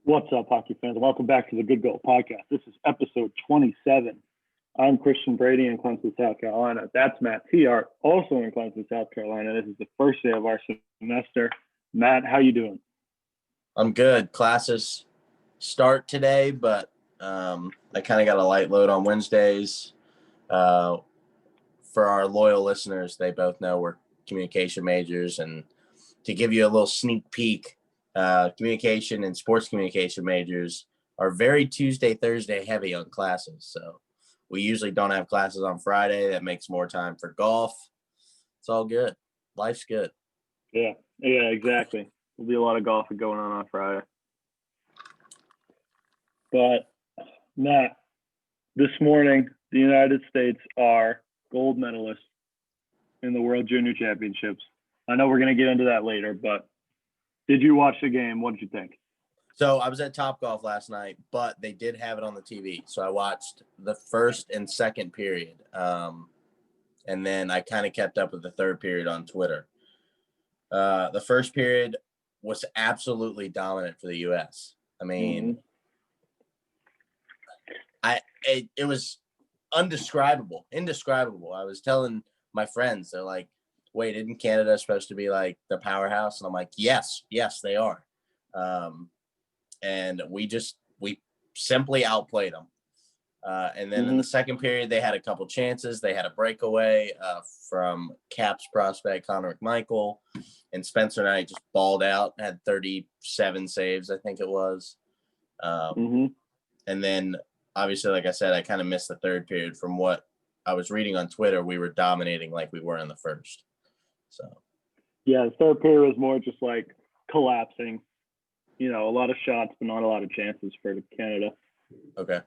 What's up, hockey fans? Welcome back to the Good Goal Podcast. This is episode 27. I'm Christian Brady in Clemson, South Carolina. That's Matt T.R., also in Clemson, South Carolina. This is the first day of our semester. Matt, how you doing? I'm good. Classes start today, but I kind of got a light load on Wednesdays. For our loyal listeners, they both know we're communication majors. And to give you a little sneak peek, communication and sports communication majors are very Tuesday, Thursday heavy on classes. So we usually don't have classes on Friday. That makes more time for golf. It's all good. Life's good. Yeah, exactly. There'll be a lot of golfing going on Friday. But, Matt, this morning, the United States are gold medalists in the World Junior Championships. I know we're going to get into that later, but did you watch the game? What did you think? So I was at Topgolf last night, but they did have it on the TV. So I watched the first and second period. And then I kind of kept up with the third period on Twitter. The first period was absolutely dominant for the U.S. I mean, it was indescribable. I was telling my friends, they're like, wait, isn't Canada supposed to be like the powerhouse? And I'm like, yes, they are. And we simply outplayed them. And then in the second period, they had a couple chances. They had a breakaway from Caps prospect Connor McMichael, and Spencer Knight just balled out, had 37 saves, I think it was. And then, obviously, like I said, I kind of missed the third period. From what I was reading on Twitter, we were dominating like we were in the first. So, yeah, the third period was more just like collapsing. You know, a lot of shots, but not a lot of chances for Canada. Okay.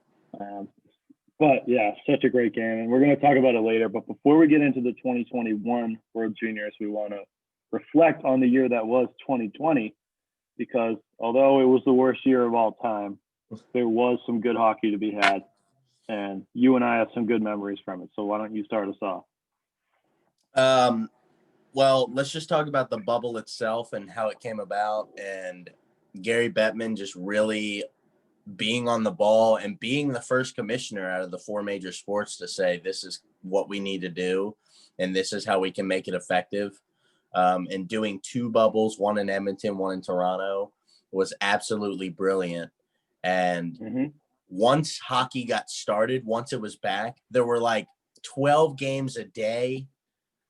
But, yeah, such a great game. And we're going to talk about it later. But before we get into the 2021 World Juniors, we want to reflect on the year that was 2020, because although it was the worst year of all time, there was some good hockey to be had. And you and I have some good memories from it. So why don't you start us off? Well, let's just talk about the bubble itself and how it came about. And Gary Bettman just really being on the ball and being the first commissioner out of the four major sports to say, this is what we need to do, and this is how we can make it effective. And doing two bubbles, one in Edmonton, one in Toronto, was absolutely brilliant. And once hockey got started, once it was back, there were like 12 games a day.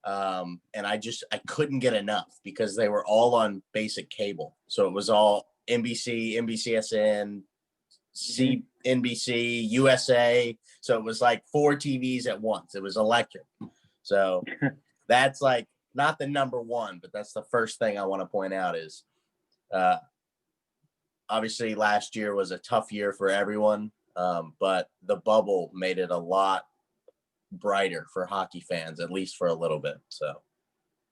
And I couldn't get enough because they were all on basic cable. So it was all NBC, NBCSN, NBC, USA. So it was like 4 TVs at once. It was electric. So that's like not the number one, but that's the first thing I want to point out is obviously last year was a tough year for everyone, but the bubble made it a lot brighter for hockey fans, at least for a little bit. So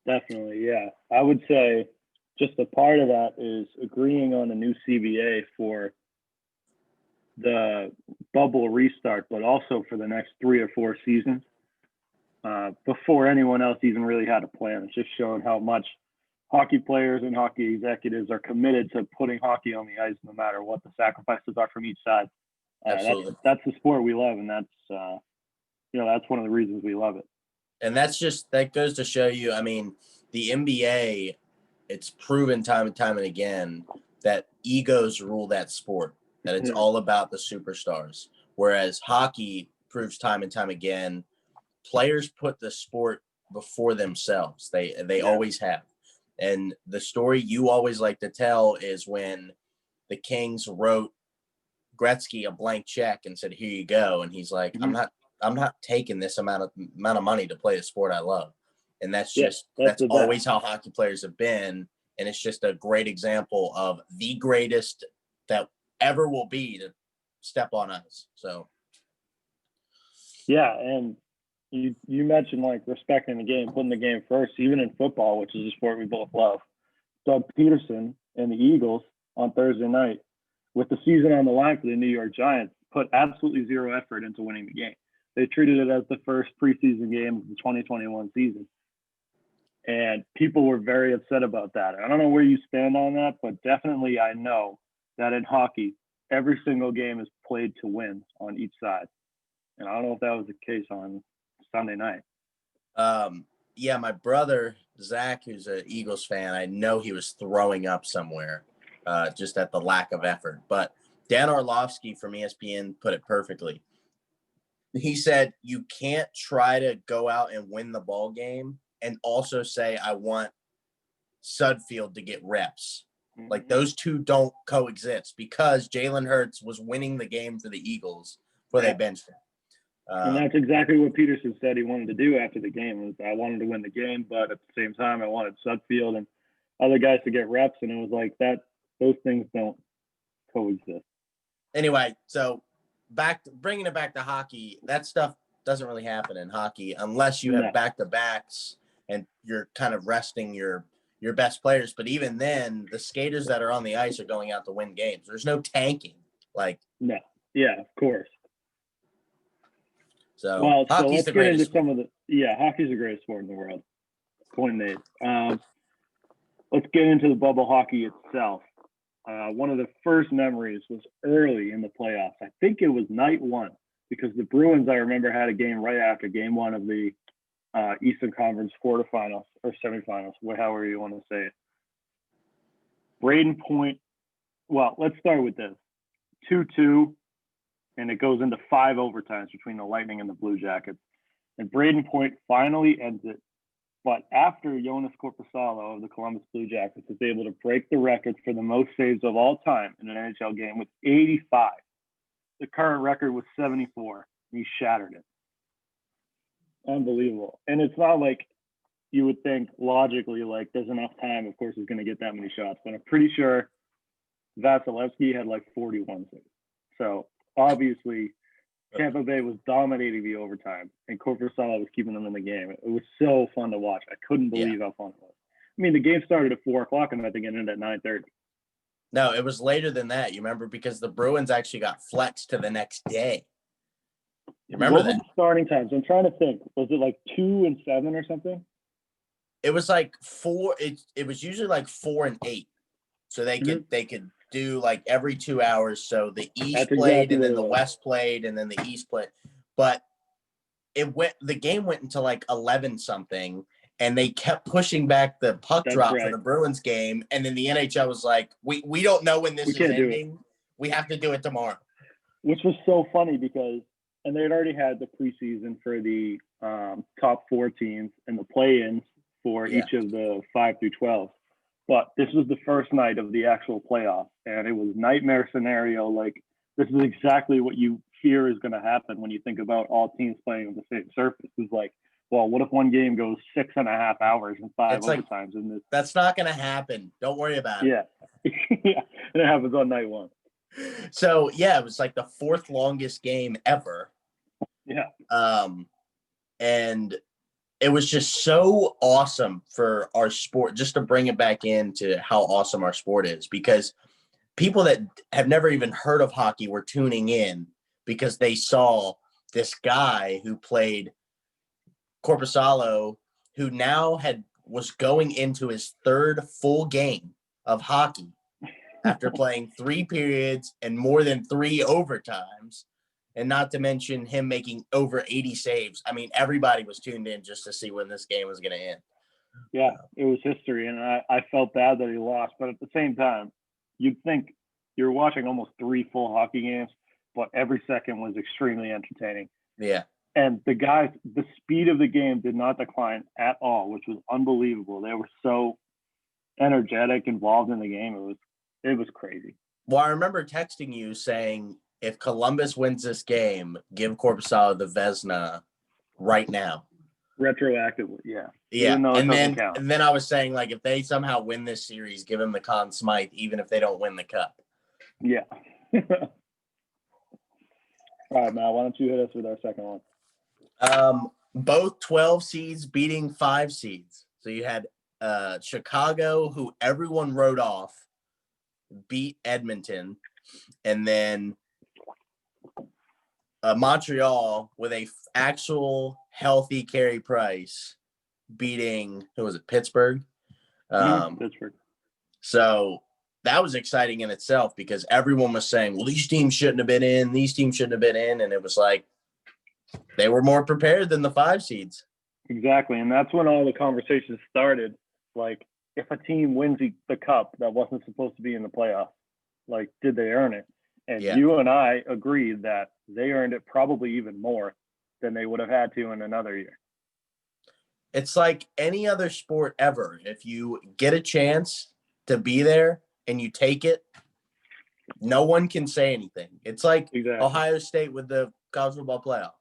definitely, yeah. I would say just a part of that is agreeing on a new CBA for the bubble restart, but also for the next 3 or 4 seasons before anyone else even really had a plan. It's just showing how much hockey players and hockey executives are committed to putting hockey on the ice, no matter what the sacrifices are from each side. That's the sport we love, and that's that's one of the reasons we love it. And that goes to show you, I mean, the NBA, it's proven time and time and again that egos rule that sport, that it's all about the superstars. Whereas hockey proves time and time again, players put the sport before themselves. They always have. And the story you always like to tell is when the Kings wrote Gretzky a blank check and said, "Here you go." And he's like, I'm not taking this amount of money to play a sport I love. And that's always how hockey players have been. And it's just a great example of the greatest that ever will be to step on ice. So. Yeah. And you mentioned like respecting the game, putting the game first, even in football, which is a sport we both love. Doug Peterson and the Eagles on Thursday night, with the season on the line for the New York Giants, put absolutely zero effort into winning the game. They treated it as the first preseason game of the 2021 season. And people were very upset about that. I don't know where you stand on that, but definitely I know that in hockey, every single game is played to win on each side. And I don't know if that was the case on Sunday night. Yeah, my brother Zach, who's an Eagles fan, I know he was throwing up somewhere, just at the lack of effort. But Dan Orlovsky from ESPN put it perfectly. He said you can't try to go out and win the ball game and also say I want Sudfield to get reps. Like those two don't coexist because Jalen Hurts was winning the game for the Eagles before they benched him. And that's exactly what Peterson said he wanted to do after the game. Was I wanted to win the game, but at the same time, I wanted Sudfield and other guys to get reps. And it was like that; those things don't coexist. Anyway, so bringing it back to hockey, that stuff doesn't really happen in hockey unless you have back-to-backs and you're kind of resting your best players. But even then, the skaters that are on the ice are going out to win games. There's no tanking. No. Yeah, of course. So, so let's get into some of hockey's the greatest sport in the world. Point made. Let's get into the bubble hockey itself. One of the first memories was early in the playoffs. I think it was night one because the Bruins, I remember, had a game right after game one of the Eastern Conference quarterfinals or semifinals, however you want to say it. Braden Point. Well, let's start with this. 2-2. And it goes into 5 overtimes between the Lightning and the Blue Jackets. And Braden Point finally ends it. But after Jonas Korpisalo of the Columbus Blue Jackets is able to break the record for the most saves of all time in an NHL game with 85, the current record was 74. He shattered it. Unbelievable. And it's not like you would think logically, like there's enough time, of course, he's going to get that many shots. But I'm pretty sure Vasilevsky had like 41 saves. So obviously, Tampa Bay was dominating the overtime, and Korpisalo was keeping them in the game. It was so fun to watch. I couldn't believe how fun it was. I mean, the game started at 4 o'clock, and I think it ended at 9:30. No, it was later than that. You remember because the Bruins actually got flexed to the next day. You remember that? What were the starting times? I'm trying to think. Was it like 2 and 7 or something? It was like 4. It was usually like 4 and 8. So they could do like every 2 hours. So the East played, and then the West played, and then the East played. But the game went until like 11 something, and they kept pushing back the puck drop for the Bruins game. And then the NHL was like, we don't know when this is ending. We have to do it tomorrow. Which was so funny because, and they had already had the preseason for the top 4 teams and the play-ins for each of the 5 through 12. But this was the first night of the actual playoffs, and it was nightmare scenario. Like, this is exactly what you fear is going to happen when you think about all teams playing on the same surface. It's like, well, what if one game goes 6.5 hours and 5 overtimes? And that's not going to happen. Don't worry about it. Yeah. Yeah. And it happens on night one. So, yeah, it was like the 4th longest game ever. Yeah. And it was just so awesome for our sport, just to bring it back into how awesome our sport is, because people that have never even heard of hockey were tuning in because they saw this guy who played Korpisalo, who now was going into his 3rd full game of hockey after playing 3 periods and more than 3 overtimes. And not to mention him making over 80 saves. I mean, everybody was tuned in just to see when this game was going to end. Yeah, it was history, and I felt bad that he lost. But at the same time, you'd think you're watching almost 3 full hockey games, but every second was extremely entertaining. Yeah. And the speed of the game did not decline at all, which was unbelievable. They were so energetic, involved in the game. It was crazy. Well, I remember texting you saying, if Columbus wins this game, give Korpisalo the Vezina right now. Retroactively, yeah. Yeah, and then I was saying, like, if they somehow win this series, give him the Conn Smythe, even if they don't win the cup. Yeah. All right, Matt, why don't you hit us with our second one? Both 12 seeds beating 5 seeds. So you had Chicago, who everyone wrote off, beat Edmonton, and then Montreal with a actual healthy Carey Price beating, who was it, Pittsburgh? Pittsburgh. So that was exciting in itself because everyone was saying, well, these teams shouldn't have been in, these teams shouldn't have been in. And it was like, they were more prepared than the 5 seeds. Exactly. And that's when all the conversations started. Like, if a team wins the cup that wasn't supposed to be in the playoffs, like, did they earn it? And you and I agreed that they earned it probably even more than they would have had to in another year. It's like any other sport ever. If you get a chance to be there and you take it, no one can say anything. It's like Ohio State with the college football playoff.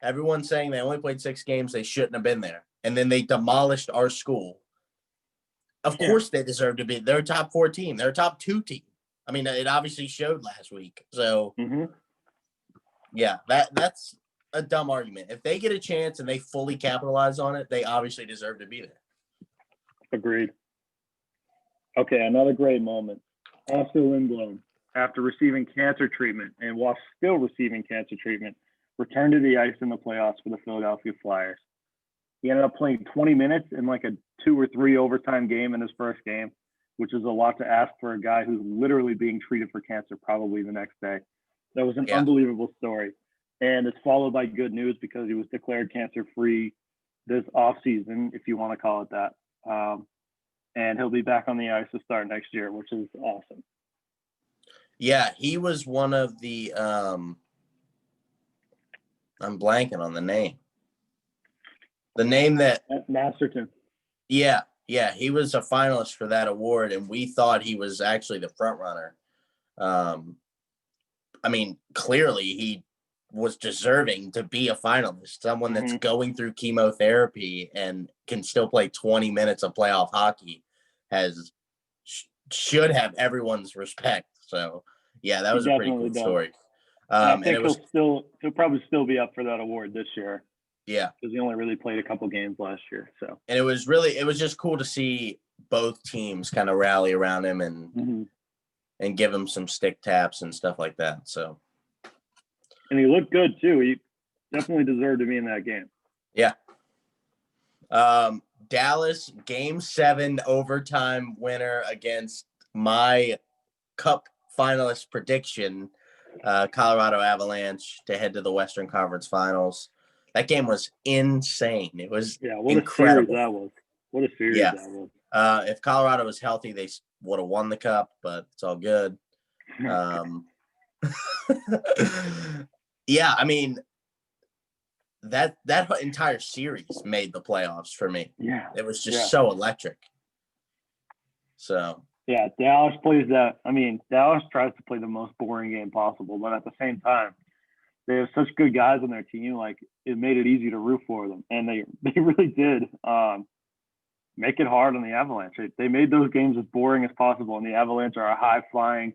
Everyone's saying they only played 6 games. They shouldn't have been there. And then they demolished our school. Of course they deserve to be. They're a top 4 team. They're a top 2 team. I mean, it obviously showed last week. So, yeah, that's a dumb argument. If they get a chance and they fully capitalize on it, they obviously deserve to be there. Agreed. Okay, another great moment. Oscar Lindblom, after receiving cancer treatment and while still receiving cancer treatment, returned to the ice in the playoffs for the Philadelphia Flyers. He ended up playing 20 minutes in like a 2 or 3 overtime game in his first game, which is a lot to ask for a guy who's literally being treated for cancer probably the next day. That was an unbelievable story. And it's followed by good news because he was declared cancer-free this offseason, if you want to call it that. And he'll be back on the ice to start next year, which is awesome. Yeah, he was one of the I'm blanking on the name. The name that Masterton. Yeah, he was a finalist for that award, and we thought he was actually the front runner. I mean, clearly he was deserving to be a finalist. Someone that's going through chemotherapy and can still play 20 minutes of playoff hockey should have everyone's respect. So, yeah, that was a pretty cool story. I think he'll probably still be up for that award this year. Yeah, because he only really played a couple games last year. So, and it was just cool to see both teams kind of rally around him and give him some stick taps and stuff like that. So, and he looked good too. He definitely deserved to be in that game. Yeah. Dallas Game 7 overtime winner against my Cup finalist prediction, Colorado Avalanche to head to the Western Conference Finals. That game was insane. It was incredible. What a series that was. If Colorado was healthy, they would have won the Cup, but it's all good. Yeah, I mean, that entire series made the playoffs for me. Yeah. It was just so electric. So. Yeah, Dallas plays that. I mean, Dallas tries to play the most boring game possible, but at the same time, they have such good guys on their team. Like, it made it easy to root for them, and they really did make it hard on the Avalanche. They made those games as boring as possible, and the Avalanche are a high-flying,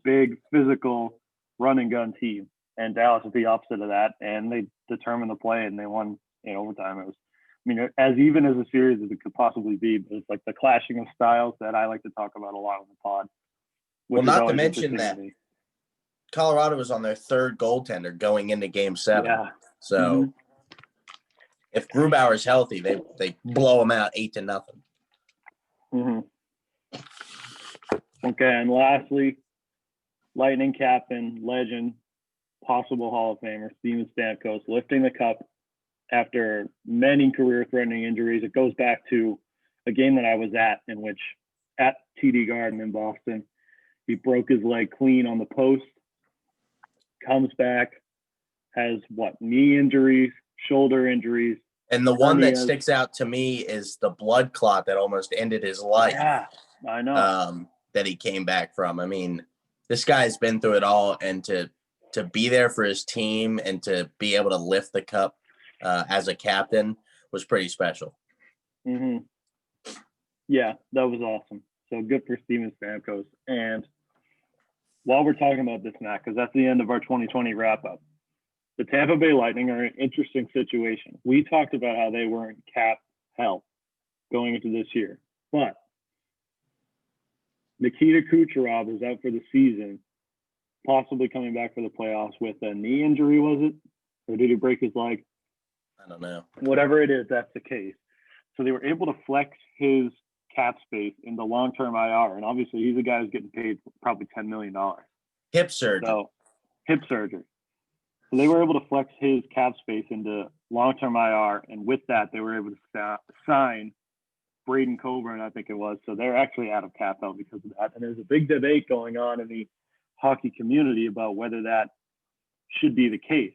big, physical, run-and-gun team, and Dallas is the opposite of that, and they determined the play, and they won in overtime. It was, I mean, as even as a series as it could possibly be, but it's like the clashing of styles that I like to talk about a lot on the pod. Well, not to mention that Colorado was on their 3rd goaltender going into Game 7. Yeah. So if Grubauer's healthy, they blow him out 8-0. Okay, and lastly, Lightning captain, legend, possible Hall of Famer, Steven Stamkos, lifting the cup after many career-threatening injuries. It goes back to a game that I was at TD Garden in Boston. He broke his leg clean on the post, comes back, has knee injuries, shoulder injuries. And the one that sticks out to me is the blood clot that almost ended his life. Yeah, I know. That he came back from. I mean, this guy's been through it all, and to be there for his team and to be able to lift the cup as a captain was pretty special. Yeah, that was awesome. So good for Steven Stamkos. And while we're talking about this, Matt, because that's the end of our 2020 wrap-up, the Tampa Bay Lightning are in an interesting situation. We talked about how they were in cap hell going into this year, but Nikita Kucherov is out for the season, possibly coming back for the playoffs with a knee injury, was it? Or did he break his leg? I don't know. Whatever it is, that's the case. So they were able to flex his cap space into long-term IR, and obviously he's a guy who's getting paid probably $10 million. Hip surgery. So hip surgery. So they were able to flex his cap space into long-term IR, and with that, they were able to sign Braden Coburn, I think it was. So they're actually out of cap out because of that. And there's a big debate going on in the hockey community about whether that should be the case.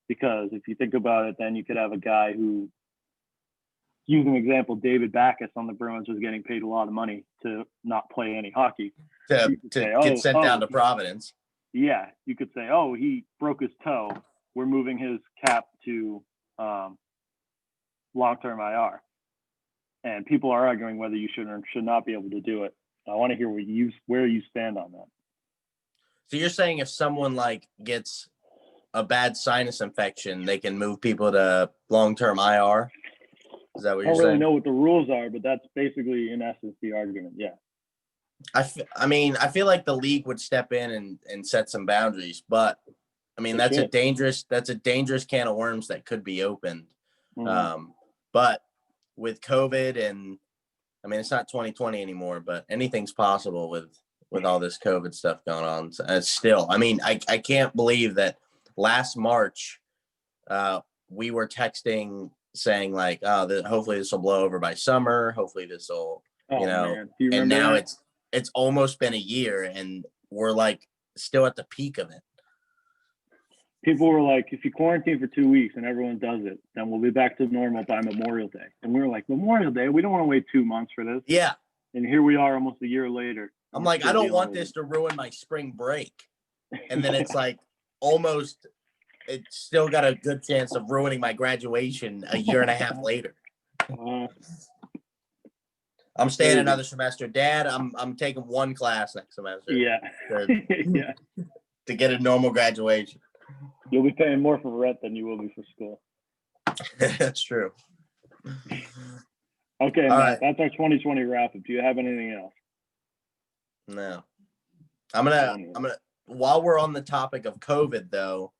Because if you think about it, then you could have a guy who, use an example, David Backus on the Bruins was getting paid a lot of money to not play any hockey. To get sent down to Providence. Yeah, you could say, oh, he broke his toe. We're moving his cap to long-term IR. And people are arguing whether you should or should not be able to do it. I want to hear where you stand on that. So you're saying if someone like gets a bad sinus infection, they can move people to long-term IR? Is that what you're saying? I don't really know what the rules are, but that's basically, in essence, the argument. Yeah. I mean, I feel like the league would step in and set some boundaries, but I mean, that's a dangerous can of worms that could be opened. Mm-hmm. But with COVID and I mean, it's not 2020 anymore, but anything's possible with all this COVID stuff going on. So still, I mean, I can't believe that last March, we were texting saying like, oh, hopefully this will blow over by summer. Hopefully this will, and now it's almost been a year and we're like still at the peak of it. People were like, if you quarantine for 2 weeks and everyone does it, then we'll be back to normal by Memorial Day. And we were like, Memorial Day? We don't want to wait 2 months for this. Yeah. And here we are almost a year later. I'm like, I don't want this to ruin my spring break. And then it's like it's still got a good chance of ruining my graduation a year and a half later. I'm staying another semester. Dad, I'm taking one class next semester. Yeah. To get a normal graduation. You'll be paying more for rent than you will be for school. That's true. Okay, Matt, that's our 2020 wrap up. Do you have anything else? No. I'm gonna while we're on the topic of COVID though,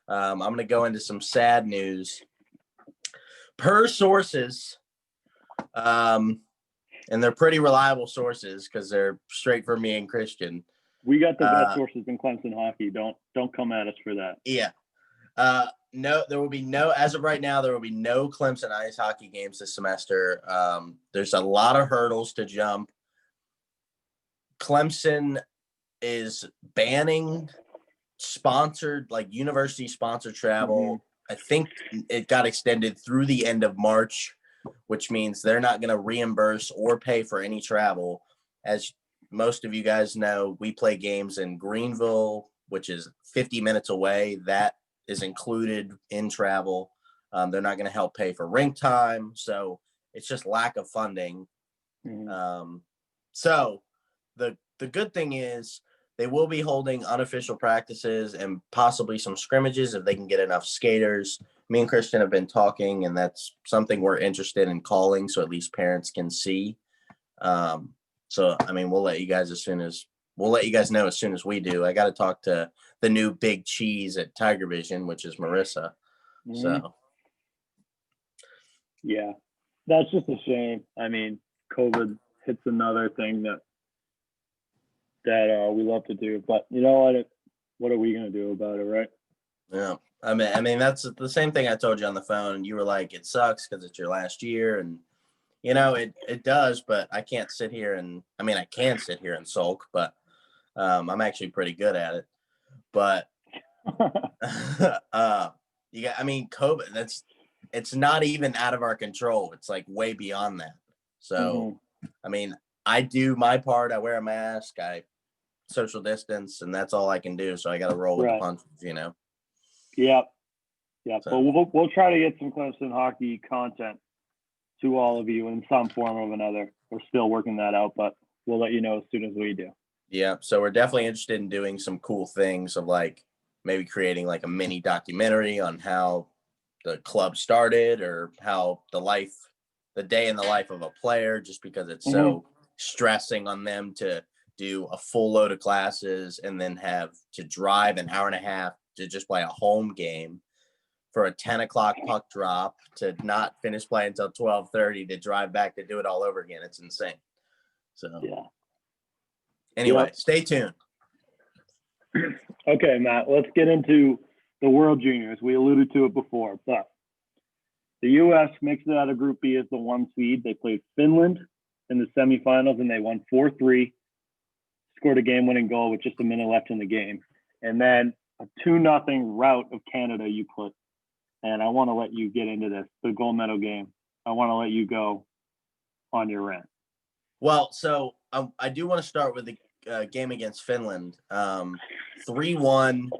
I'm gonna go into some sad news. Per sources, and they're pretty reliable sources because they're straight from me and Christian. We got the best sources in Clemson hockey. Don't come at us for that. Yeah. No, there will be no, as of right now, there will be no Clemson ice hockey games this semester. There's a lot of hurdles to jump. Clemson is banning sponsored, like university sponsored travel. Mm-hmm. I think it got extended through the end of March, which means they're not going to reimburse or pay for any travel. As most of you guys know, we play games in Greenville, which is 50 minutes away. That is included in travel. They're not going to help pay for rink time. So it's just lack of funding. Mm-hmm. So the good thing is they will be holding unofficial practices and possibly some scrimmages if they can get enough skaters. Me and Christian have been talking, and that's something we're interested in calling so at least parents can see. So, I mean, we'll let you guys know as soon as we do. I got to talk to the new big cheese at Tiger Vision, which is Marissa. Mm-hmm. So, yeah, that's just a shame. I mean, COVID hits another thing that we love to do, but you know what are we going to do about it, right? Yeah. I mean, that's the same thing I told you on the phone. And you were like, it sucks because it's your last year. And, you know, it does, but I can't sit here I can sit here and sulk, but I'm actually pretty good at it. But COVID, it's not even out of our control. It's like way beyond that. So, I mean, I do my part. I wear a mask. I social distance, and that's all I can do. So I got to roll with the punches, you know? Yep. Yeah. So. But we'll try to get some Clemson hockey content to all of you in some form or another. We're still working that out, but we'll let you know as soon as we do. Yeah. So we're definitely interested in doing some cool things of like maybe creating like a mini documentary on how the club started or how the day in the life of a player, just because it's so stressing on them to do a full load of classes and then have to drive an hour and a half to just play a home game for a 10 o'clock puck drop to not finish playing until 12:30 to drive back to do it all over again. It's insane. So Yeah. anyway, Yep. stay tuned. Okay, Matt, let's get into the World Juniors. We alluded to it before, but the U.S. makes it out of Group B as the 1 seed. They played Finland in the semifinals, and they won 4-3, scored a game-winning goal with just a minute left in the game. And then a 2-0 rout of Canada you put. And I want to let you get into this, the gold medal game. I want to let you go on your rant. Well, so I do want to start with the game against Finland. 3-1.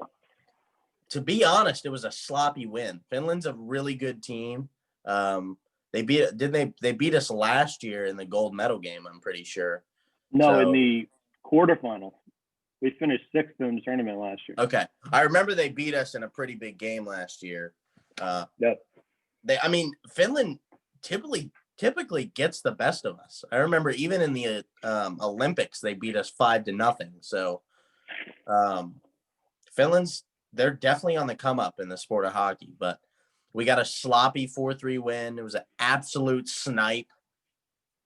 To be honest, it was a sloppy win. Finland's a really good team. They beat us last year in the gold medal game, I'm pretty sure. No, in the quarterfinals. We finished 6th in the tournament last year. Okay. I remember they beat us in a pretty big game last year. Yep. Finland typically gets the best of us. I remember even in the Olympics, they beat us 5-0. So they're definitely on the come up in the sport of hockey, but we got a sloppy 4-3 win. It was an absolute snipe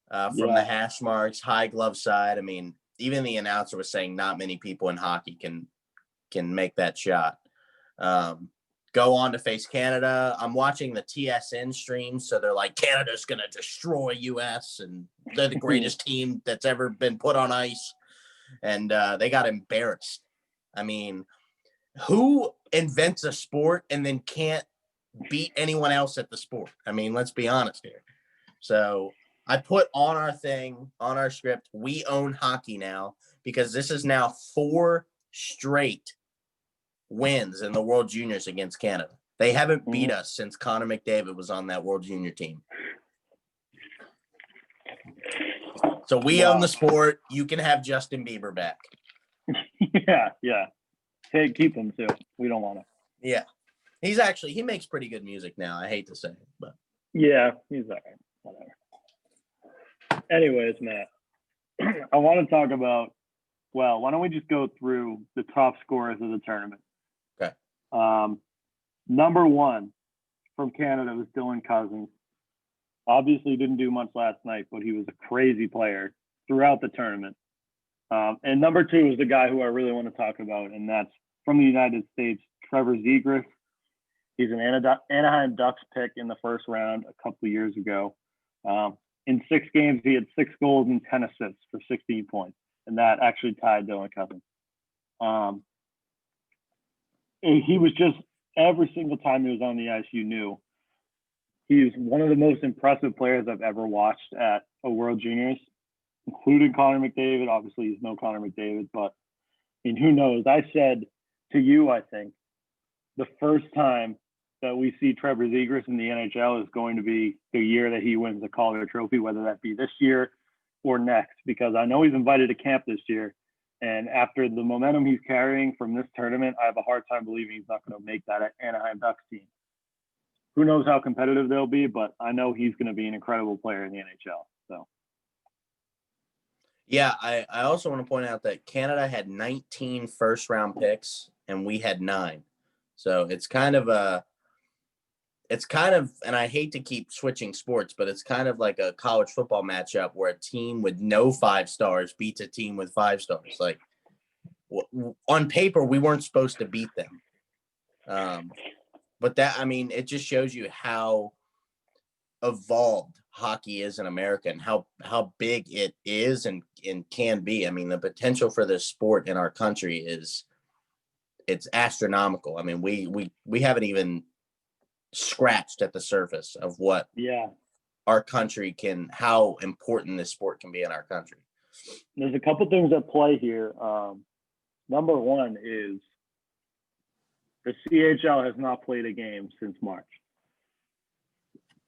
from the hash marks, high glove side. I mean, even the announcer was saying not many people in hockey can make that shot. Go on to face Canada. I'm watching the TSN stream, so they're like, Canada's going to destroy US, and they're the greatest team that's ever been put on ice. And they got embarrassed. I mean, who invents a sport and then can't beat anyone else at the sport? I mean, let's be honest here. So I put on our script, we own hockey now, because this is now 4 straight wins in the World Juniors against Canada. They haven't beat us since Connor McDavid was on that World Junior team. So we own the sport. You can have Justin Bieber back. Yeah. Hey, keep him too. We don't want to. Yeah. He makes pretty good music now. I hate to say it, but yeah, he's all right. Whatever. Anyways, Matt, I want to talk about, well, why don't we just go through the top scorers of the tournament? Okay. Number 1 from Canada was Dylan Cousins. Obviously didn't do much last night, but he was a crazy player throughout the tournament. And number 2 is the guy who I really want to talk about, and that's from the United States, Trevor Zegras. He's an Anaheim Ducks pick in the first round a couple of years ago. In 6 games, he had 6 goals and 10 assists for 16 points, and that actually tied Dylan Cousins. He was just, every single time he was on the ice, you knew. He's one of the most impressive players I've ever watched at a World Juniors, including Connor McDavid. Obviously, he's no Connor McDavid, but who knows? I said to you, I think, the first time that we see Trevor Zegras in the NHL is going to be the year that he wins the Calder Trophy, whether that be this year or next, because I know he's invited to camp this year. And after the momentum he's carrying from this tournament, I have a hard time believing he's not going to make that Anaheim Ducks team. Who knows how competitive they'll be, but I know he's going to be an incredible player in the NHL. So, yeah, I also want to point out that Canada had 19 first-round picks, and we had 9. So it's kind of, and I hate to keep switching sports, but it's kind of like a college football matchup where a team with no 5 stars beats a team with 5 stars. Like, on paper, we weren't supposed to beat them. But it just shows you how evolved hockey is in America and how big it is and can be. I mean, the potential for this sport in our country it's astronomical. I mean, we haven't even scratched at the surface of what our country how important this sport can be in our country. There's a couple things at play here. Number 1 is the CHL has not played a game since March,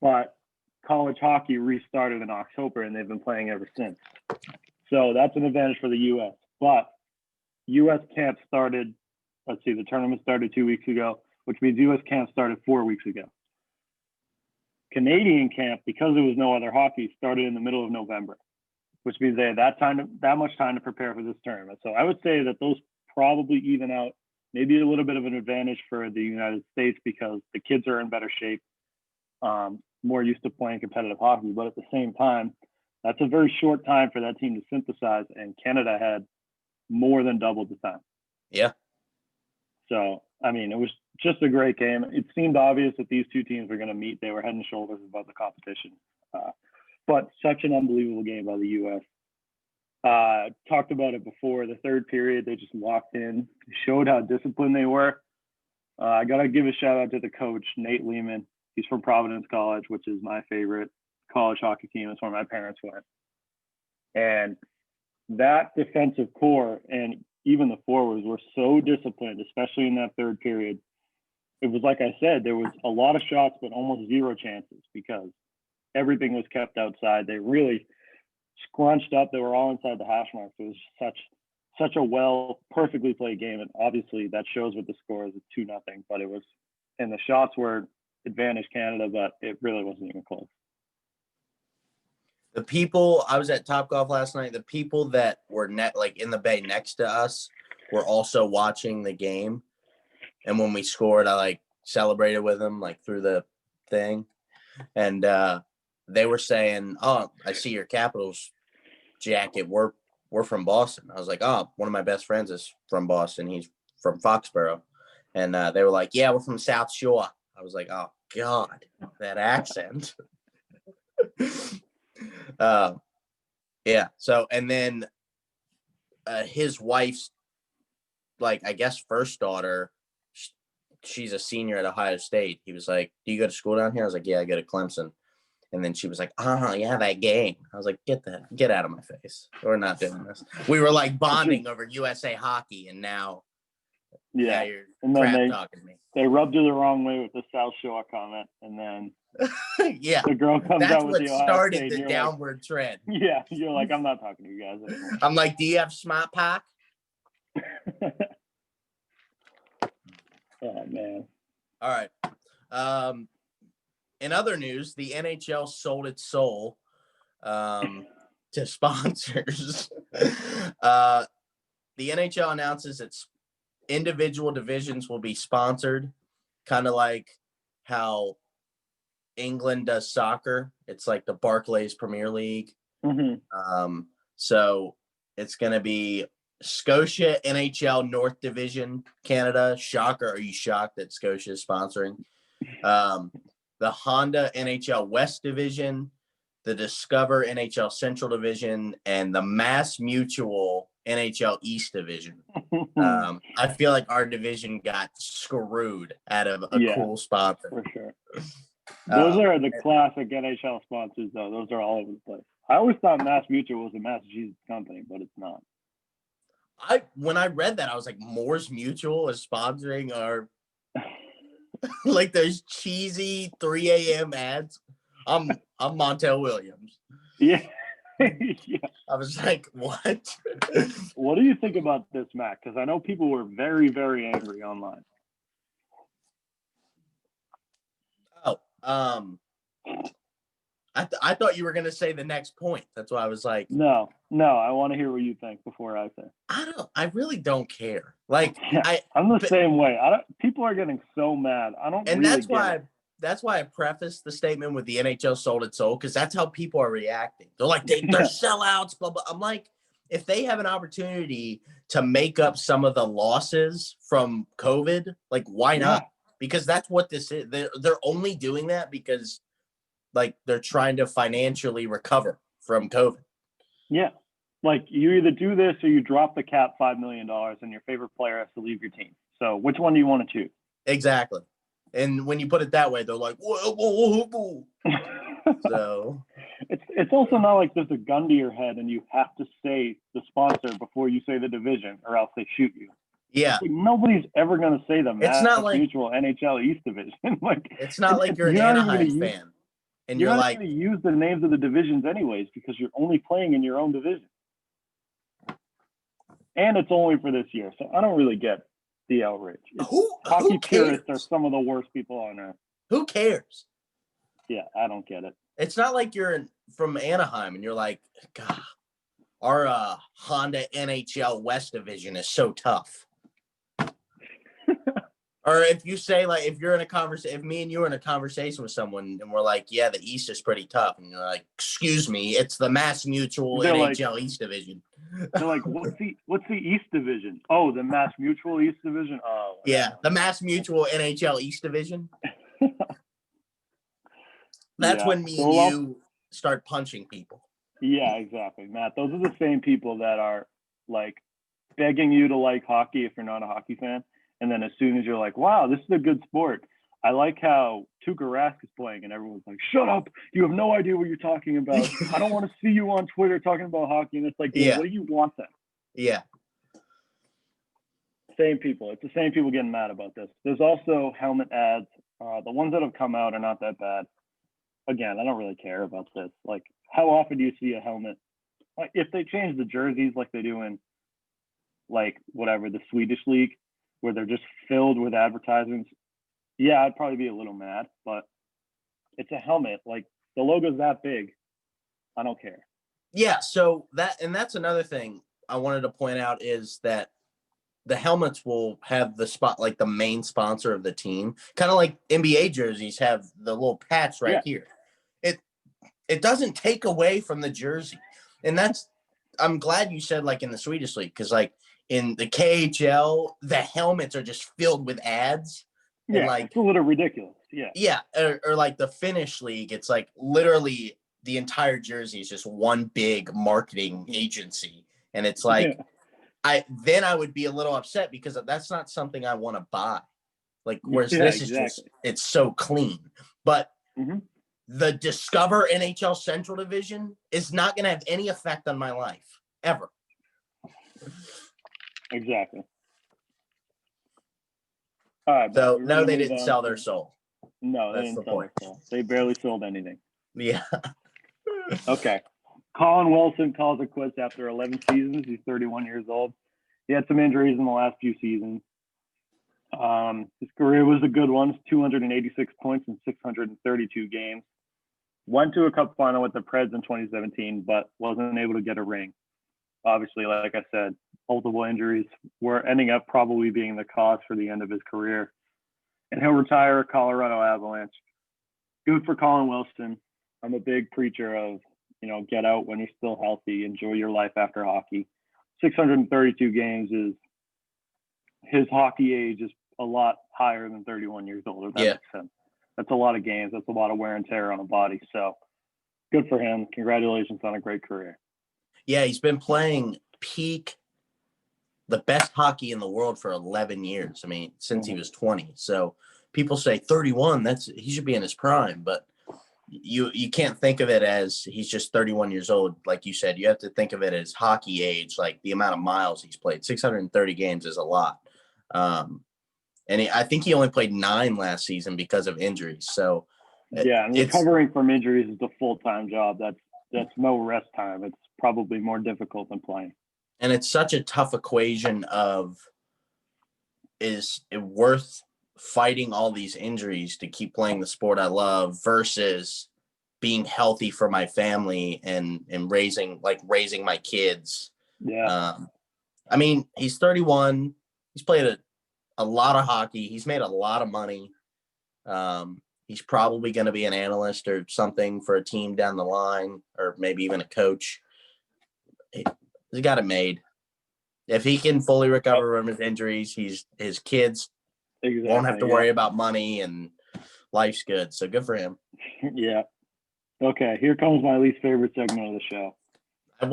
but college hockey restarted in October and they've been playing ever since. So that's an advantage for the U.S. But U.S. camp started, the tournament started 2 weeks ago, which means U.S. camp started 4 weeks ago. Canadian camp, because there was no other hockey, started in the middle of November, which means they had that much time to prepare for this tournament. So I would say that those probably even out, maybe a little bit of an advantage for the United States because the kids are in better shape, more used to playing competitive hockey. But at the same time, That's a very short time for that team to synthesize, and Canada had more than double the time. Yeah. So, I mean, it was just a great game. It seemed obvious that these two teams were going to meet. They were head and shoulders above the competition. But such an unbelievable game by the U.S. Talked about it before. The third period, they just locked in, showed how disciplined they were. I got to give a shout out to the coach, Nate Lehman. He's from Providence College, which is my favorite college hockey team. It's where my parents went. And that defensive core and even the forwards were so disciplined, especially in that third period. It was like I said, there was a lot of shots, but almost zero chances because everything was kept outside. They really scrunched up. They were all inside the hash marks. It was such a perfectly played game. And obviously that shows what the score is. It's 2-0, but it was, and the shots were advantage Canada, but it really wasn't even close. The people, I was at Topgolf last night. The people that were in the bay next to us were also watching the game. And when we scored, I celebrated with them through the thing. And they were saying, "Oh, I see your Capitals jacket. We're from Boston." I was like, "Oh, one of my best friends is from Boston. He's from Foxborough." And they were like, "Yeah, we're from South Shore." I was like, "Oh God, that accent." Yeah. So, and then his wife's I guess first daughter, she's a senior at Ohio State. He was like, "Do you go to school down here?" I was like, "Yeah, I go to Clemson." And then she was like, "Oh yeah, that game." I was like, get out of my face. We're not doing this. We were bonding over USA hockey, and now you're crap talking to me. They rubbed you the wrong way with the South Shore comment, and then yeah, the girl comes out with the Ohio started State, the downward trend. Yeah, you're like, "I'm not talking to you guys anymore." I'm like, "Do you have Smart Pack?" Oh man. All right. In other news, the NHL sold its soul to sponsors. The NHL announces its individual divisions will be sponsored, kind of like how England does soccer. It's like the Barclays Premier League. Mm-hmm. So it's going to be Scotia NHL North Division, Canada. Shocker. Are you shocked that Scotia is sponsoring? The Honda NHL West Division, the Discover NHL Central Division, and the Mass Mutual NHL East Division. I feel like our division got screwed out of a cool sponsor. For sure. Those are the classic NHL sponsors, though. Those are all over the place. I always thought Mass Mutual was a Massachusetts company, but it's not. When I read that, I was like, Moore's Mutual is sponsoring our those cheesy 3 a.m. ads. I'm Montel Williams. Yeah. Yeah. I was like, what? What do you think about this, Matt? Because I know people were very, very angry online. Oh, I thought you were going to say the next point. That's why I was like, no, I want to hear what you think before I say. I really don't care. I'm the same way. People are getting so mad. I don't. And really that's why I prefaced the statement with the NHL sold its soul, because that's how people are reacting. They're like, they're sellouts, blah, blah. I'm like, if they have an opportunity to make up some of the losses from COVID, why not? Because that's what this is. They're only doing that because they're trying to financially recover from COVID. Yeah. You either do this or you drop the cap $5 million and your favorite player has to leave your team. So which one do you want to choose? Exactly. And when you put it that way, they're like, whoa. So it's also not like there's a gun to your head and you have to say the sponsor before you say the division or else they shoot you. Yeah. Nobody's ever going to say the Mass Mutual NHL East Division. It's not like you're an Anaheim fan. And you're not going to use the names of the divisions anyways because you're only playing in your own division. And it's only for this year. So I don't really get the outrage. Hockey purists are some of the worst people on earth. Who cares? Yeah, I don't get it. It's not like you're from Anaheim and you're like, God, our Honda NHL West Division is so tough. Or if you say, like, if you're in a conversation, if me and you are in a conversation with someone and we're like, yeah, the East is pretty tough. And you're like, excuse me, it's the Mass Mutual They're NHL East Division. They're like, what's the East Division? Oh, the Mass Mutual East Division. Oh, Yeah, whatever. the Mass Mutual NHL East Division. That's Yeah. when me So and you start punching people. Yeah, exactly, Matt. Those are the same people that are like begging you to like hockey if you're not a hockey fan, and then as soon as you're like, "Wow, this is a good sport," I like how Tuukka Rask is playing, and everyone's like, "Shut up! You have no idea what you're talking about. I don't want to see you on Twitter talking about hockey." And it's like, well, Yeah. what do you want then? Yeah. Same people. It's the same people getting mad about this. There's also helmet ads. The ones that have come out are not that bad. Again, I don't really care about this. Like, how often do you see a helmet? Like, if they change the jerseys like they do in, like, whatever, the Swedish league, where they're just filled with advertisements, yeah, I'd probably be a little mad, but it's a helmet. Like, the logo's that big. I don't care. Yeah. So that's another thing I wanted to point out is that the helmets will have the spot, like the main sponsor of the team, kind of like NBA jerseys have the little patch right here. It doesn't take away from the jersey. And I'm glad you said like in the Swedish league, because like in the KHL, the helmets are just filled with ads. Yeah, and like it's a little ridiculous. Yeah. Yeah, or like the Finnish league, it's like literally the entire jersey is just one big marketing agency. And it's like I would be a little upset because that's not something I want to buy. Like, whereas this is just, it's so clean. But the Discover NHL Central Division is not going to have any effect on my life ever. Exactly. All right. So no, they didn't sell their soul. No, they didn't sell their soul. They barely sold anything. Yeah. Okay. Colin Wilson calls it quits after 11 seasons. He's 31 years old. He had some injuries in the last few seasons. His career was a good one, 286 points in 632 games. Went to a cup final with the Preds in 2017, but wasn't able to get a ring. Obviously, like I said, multiple injuries were ending up probably being the cause for the end of his career. And he'll retire at Colorado Avalanche. Good for Colin Wilson. I'm a big preacher of, get out when you're still healthy, enjoy your life after hockey. 632 games is, his hockey age is a lot higher than 31 years old. If that makes sense. That's a lot of games. That's a lot of wear and tear on a body. So good for him. Congratulations on a great career. Yeah, he's been playing the best hockey in the world for 11 years. I mean, since he was 20. So people say 31, he should be in his prime, but you can't think of it as he's just 31 years old. Like you said, you have to think of it as hockey age, like the amount of miles he's played. 630 games is a lot. And I think he only played 9 last season because of injuries. So yeah, and recovering from injuries is a full-time job. That's no rest time. It's probably more difficult than playing. And it's such a tough equation of, is it worth fighting all these injuries to keep playing the sport I love versus being healthy for my family and raising my kids. Yeah. I mean, he's 31. He's played a lot of hockey. He's made a lot of money. He's probably going to be an analyst or something for a team down the line, or maybe even a coach. He's got it made. If he can fully recover from his injuries, his kids won't have to worry about money, and life's good. So good for him. Yeah. Okay, here comes my least favorite segment of the show.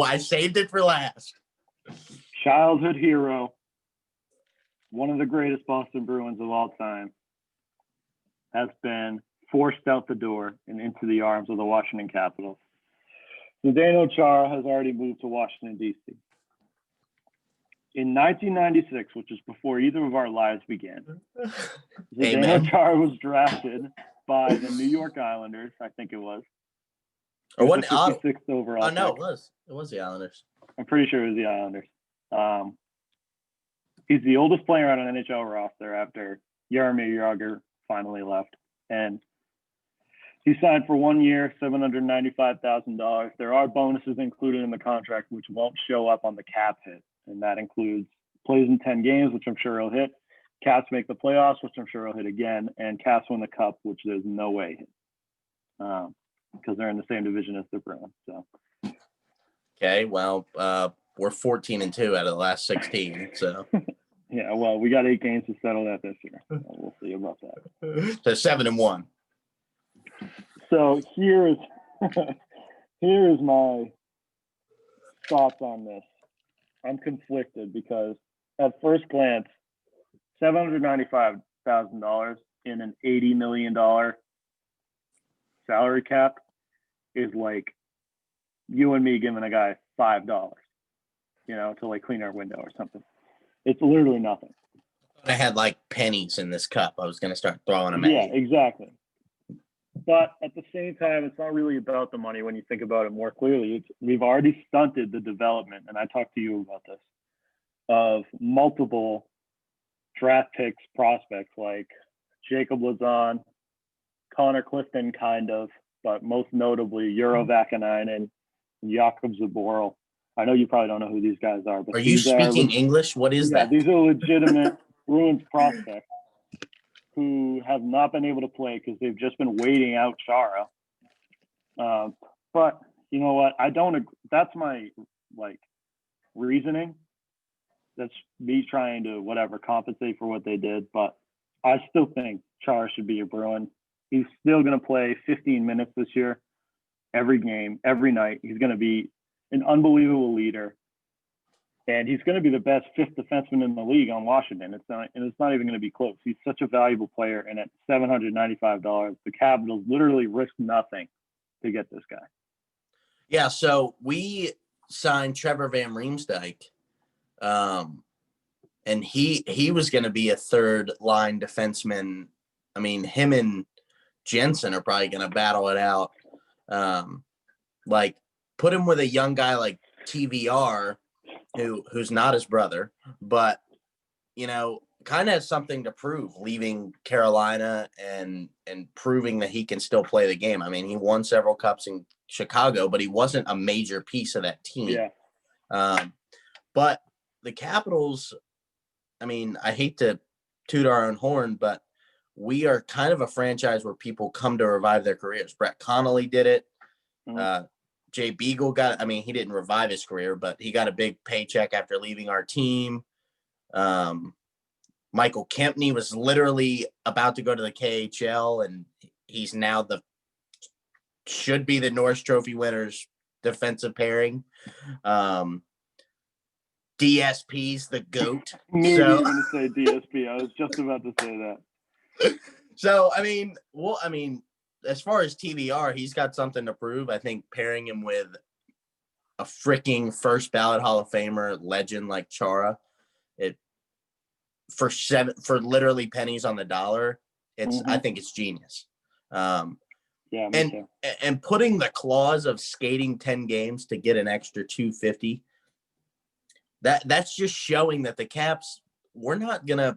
I saved it for last. Childhood hero, one of the greatest Boston Bruins of all time, has been forced out the door and into the arms of the Washington Capitals. Zdeno Chara has already moved to Washington, D.C. In 1996, which is before either of our lives began, Zdeno Chara was drafted by the New York Islanders, I think it was. Or what? 56th overall. Oh, no, it was. It was the Islanders. I'm pretty sure it was the Islanders. He's the oldest player on an NHL roster after Jaromir Jagr finally left. And he signed for 1 year, $795,000. There are bonuses included in the contract, which won't show up on the cap hit. And that includes plays in 10 games, which I'm sure he'll hit, Cats make the playoffs, which I'm sure will hit again, and Cats win the Cup, which there's no way, because they're in the same division as the Bruins. So. Okay, well, we're 14-2 out of the last 16, so. Yeah, well, we got 8 games to settle that this year. We'll see about that. So 7-1. So here's my thoughts on this. I'm conflicted because at first glance, $795,000 in an $80 million salary cap is like you and me giving a guy $5, to like clean our window or something. It's literally nothing. I had like pennies in this cup. I was going to start throwing them Yeah, at you. exactly. But at the same time, it's not really about the money when you think about it more clearly. We've already stunted the development, and I talked to you about this, of multiple draft picks prospects like Jacob Lazan, Connor Clifton, kind of, but most notably Euro Vakanainen, Jakob Zaboral. I know you probably don't know who these guys are, but are you speaking English? What is that? These are legitimate Bruins prospects who have not been able to play because they've just been waiting out Chara. But you know what? I don't agree. That's my reasoning. That's me trying to compensate for what they did. But I still think Chara should be a Bruin. He's still going to play 15 minutes this year, every game, every night. He's going to be an unbelievable leader. And he's going to be the best fifth defenseman in the league on Washington. It's not even going to be close. He's such a valuable player. And at $795, the Capitals literally risked nothing to get this guy. Yeah, so we signed Trevor Van Riemsdyk, and he was going to be a third line defenseman. I mean, him and Jensen are probably going to battle it out. Put him with a young guy like TVR, who's not his brother, but kind of has something to prove, leaving Carolina and proving that he can still play the game. I mean, he won several cups in Chicago, but he wasn't a major piece of that team. Yeah. But the Capitals, I mean, I hate to toot our own horn, but we are kind of a franchise where people come to revive their careers. Brett Connolly did it. Mm-hmm. Jay Beagle he didn't revive his career, but he got a big paycheck after leaving our team. Michael Kempney was literally about to go to the KHL, and he's now should be the Norris Trophy winners defensive pairing. DSP's the GOAT. Knew you were going to say DSP. I was just about to say that. So, I mean, as far as TVR, he's got something to prove. I think pairing him with a freaking first ballot Hall of Famer legend like Chara, for literally pennies on the dollar, I think it's genius. Yeah, and putting the clause of skating 10 games to get an extra $250, that's just showing that the Caps, he's not gonna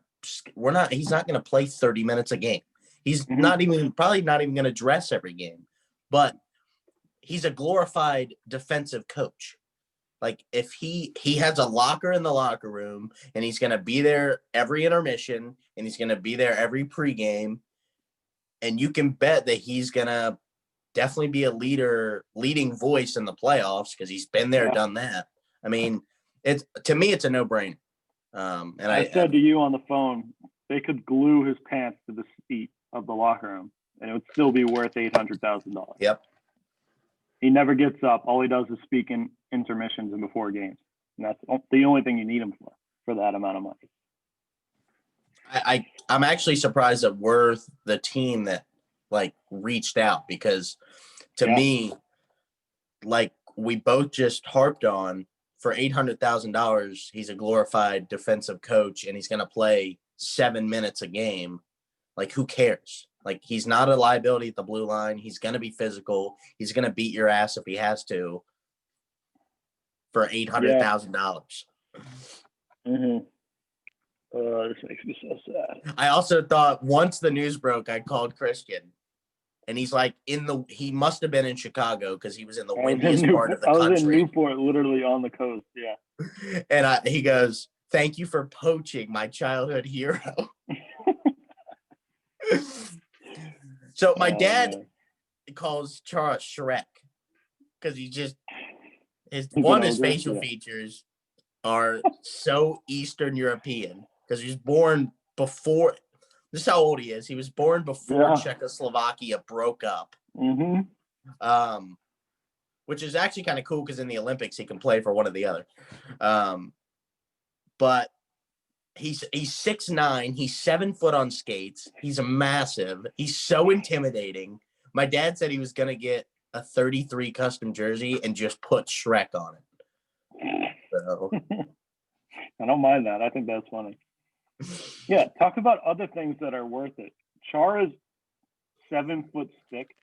play 30 minutes a game. He's probably not even going to dress every game, but he's a glorified defensive coach. Like, if he has a locker in the locker room, and he's going to be there every intermission, and he's going to be there every pregame, and you can bet that he's going to definitely be a leading voice in the playoffs because he's been there, done that. I mean, to me, it's a no-brainer. And I said to you on the phone, they could glue his pants to the seat of the locker room, and it would still be worth $800,000. Yep. He never gets up. All he does is speak in intermissions and before games. And that's the only thing you need him for that amount of money. I'm actually surprised that we're the team that reached out, because to me, we both just harped on, for $800,000, he's a glorified defensive coach, and he's going to play 7 minutes a game. Who cares? He's not a liability at the blue line. He's going to be physical. He's going to beat your ass if he has to, for $800,000. Mm-hmm. This makes me so sad. I also thought, once the news broke, I called Christian, and he's he must have been in Chicago because he was in the windiest part of the country. I was in Newport, literally on the coast. Yeah. And he goes, Thank you for poaching my childhood hero. So my Oh, dad man. calls Chara Shrek because his He's an his ogre? facial Yeah. features are so Eastern European because he was born before. This is how old he is. He was born before Yeah. Czechoslovakia broke up. Mm-hmm. Which is actually kind of cool because in the Olympics he can play for one or the other. But he's 6'9", he's 7 foot on skates. He's a massive. He's so intimidating. My dad said he was gonna get a 33 custom jersey and just put Shrek on it. So I don't mind that. I think that's funny. Yeah, talk about other things that are worth it. Chara's 7-foot stick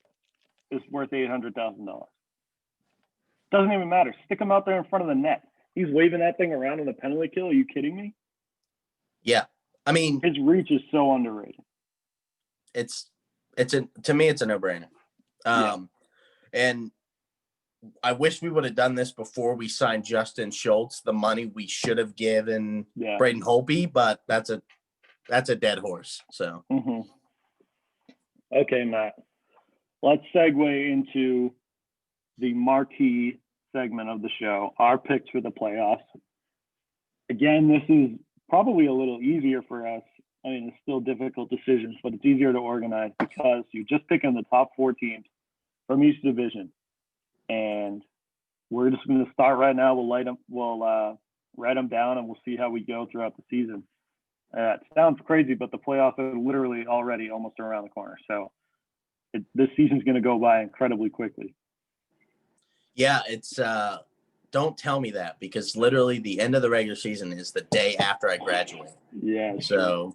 is worth $800,000. Doesn't even matter. Stick him out there in front of the net. He's waving that thing around in the penalty kill. Are you kidding me? yeah, I mean, His reach is so underrated. to me it's a no-brainer. And I wish we would have done this before we signed Justin Schultz. The money we should have given Braden Holtby, but that's a dead horse. So Okay, Matt. Let's segue into the marquee segment of the show, our picks for the playoffs. Again, this is probably a little easier for us. I mean, it's still difficult decisions, but it's easier to organize because you're just picking the top 4 teams from each division. And we're just going to start right now. We'll write them down, and we'll see how we go throughout the season. It sounds crazy, but the playoffs are literally already almost around the corner. So this season's going to go by incredibly quickly. Yeah, it's don't tell me that because literally the end of the regular season is the day after I graduate. Yeah, it's true.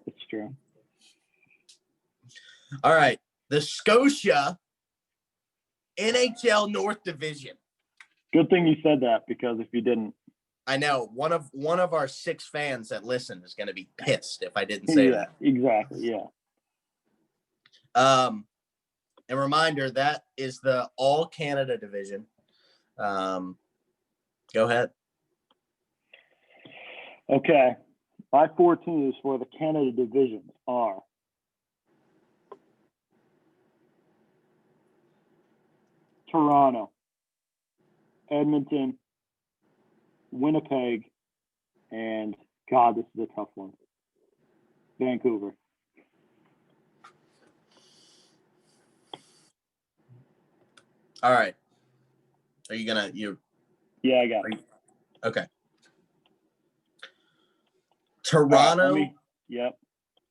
All right, the Scotia NHL North Division. Good thing you said that because if you didn't, I know one of our 6 fans that listen is going to be pissed if I didn't say that. Exactly. Yeah. A reminder that is the All Canada Division. Go ahead. Okay. My 4 teams for the Canada divisions are Toronto, Edmonton, Winnipeg, and God, this is a tough one. Vancouver. All right. Are you Yeah, I got it. Okay. Toronto, yep.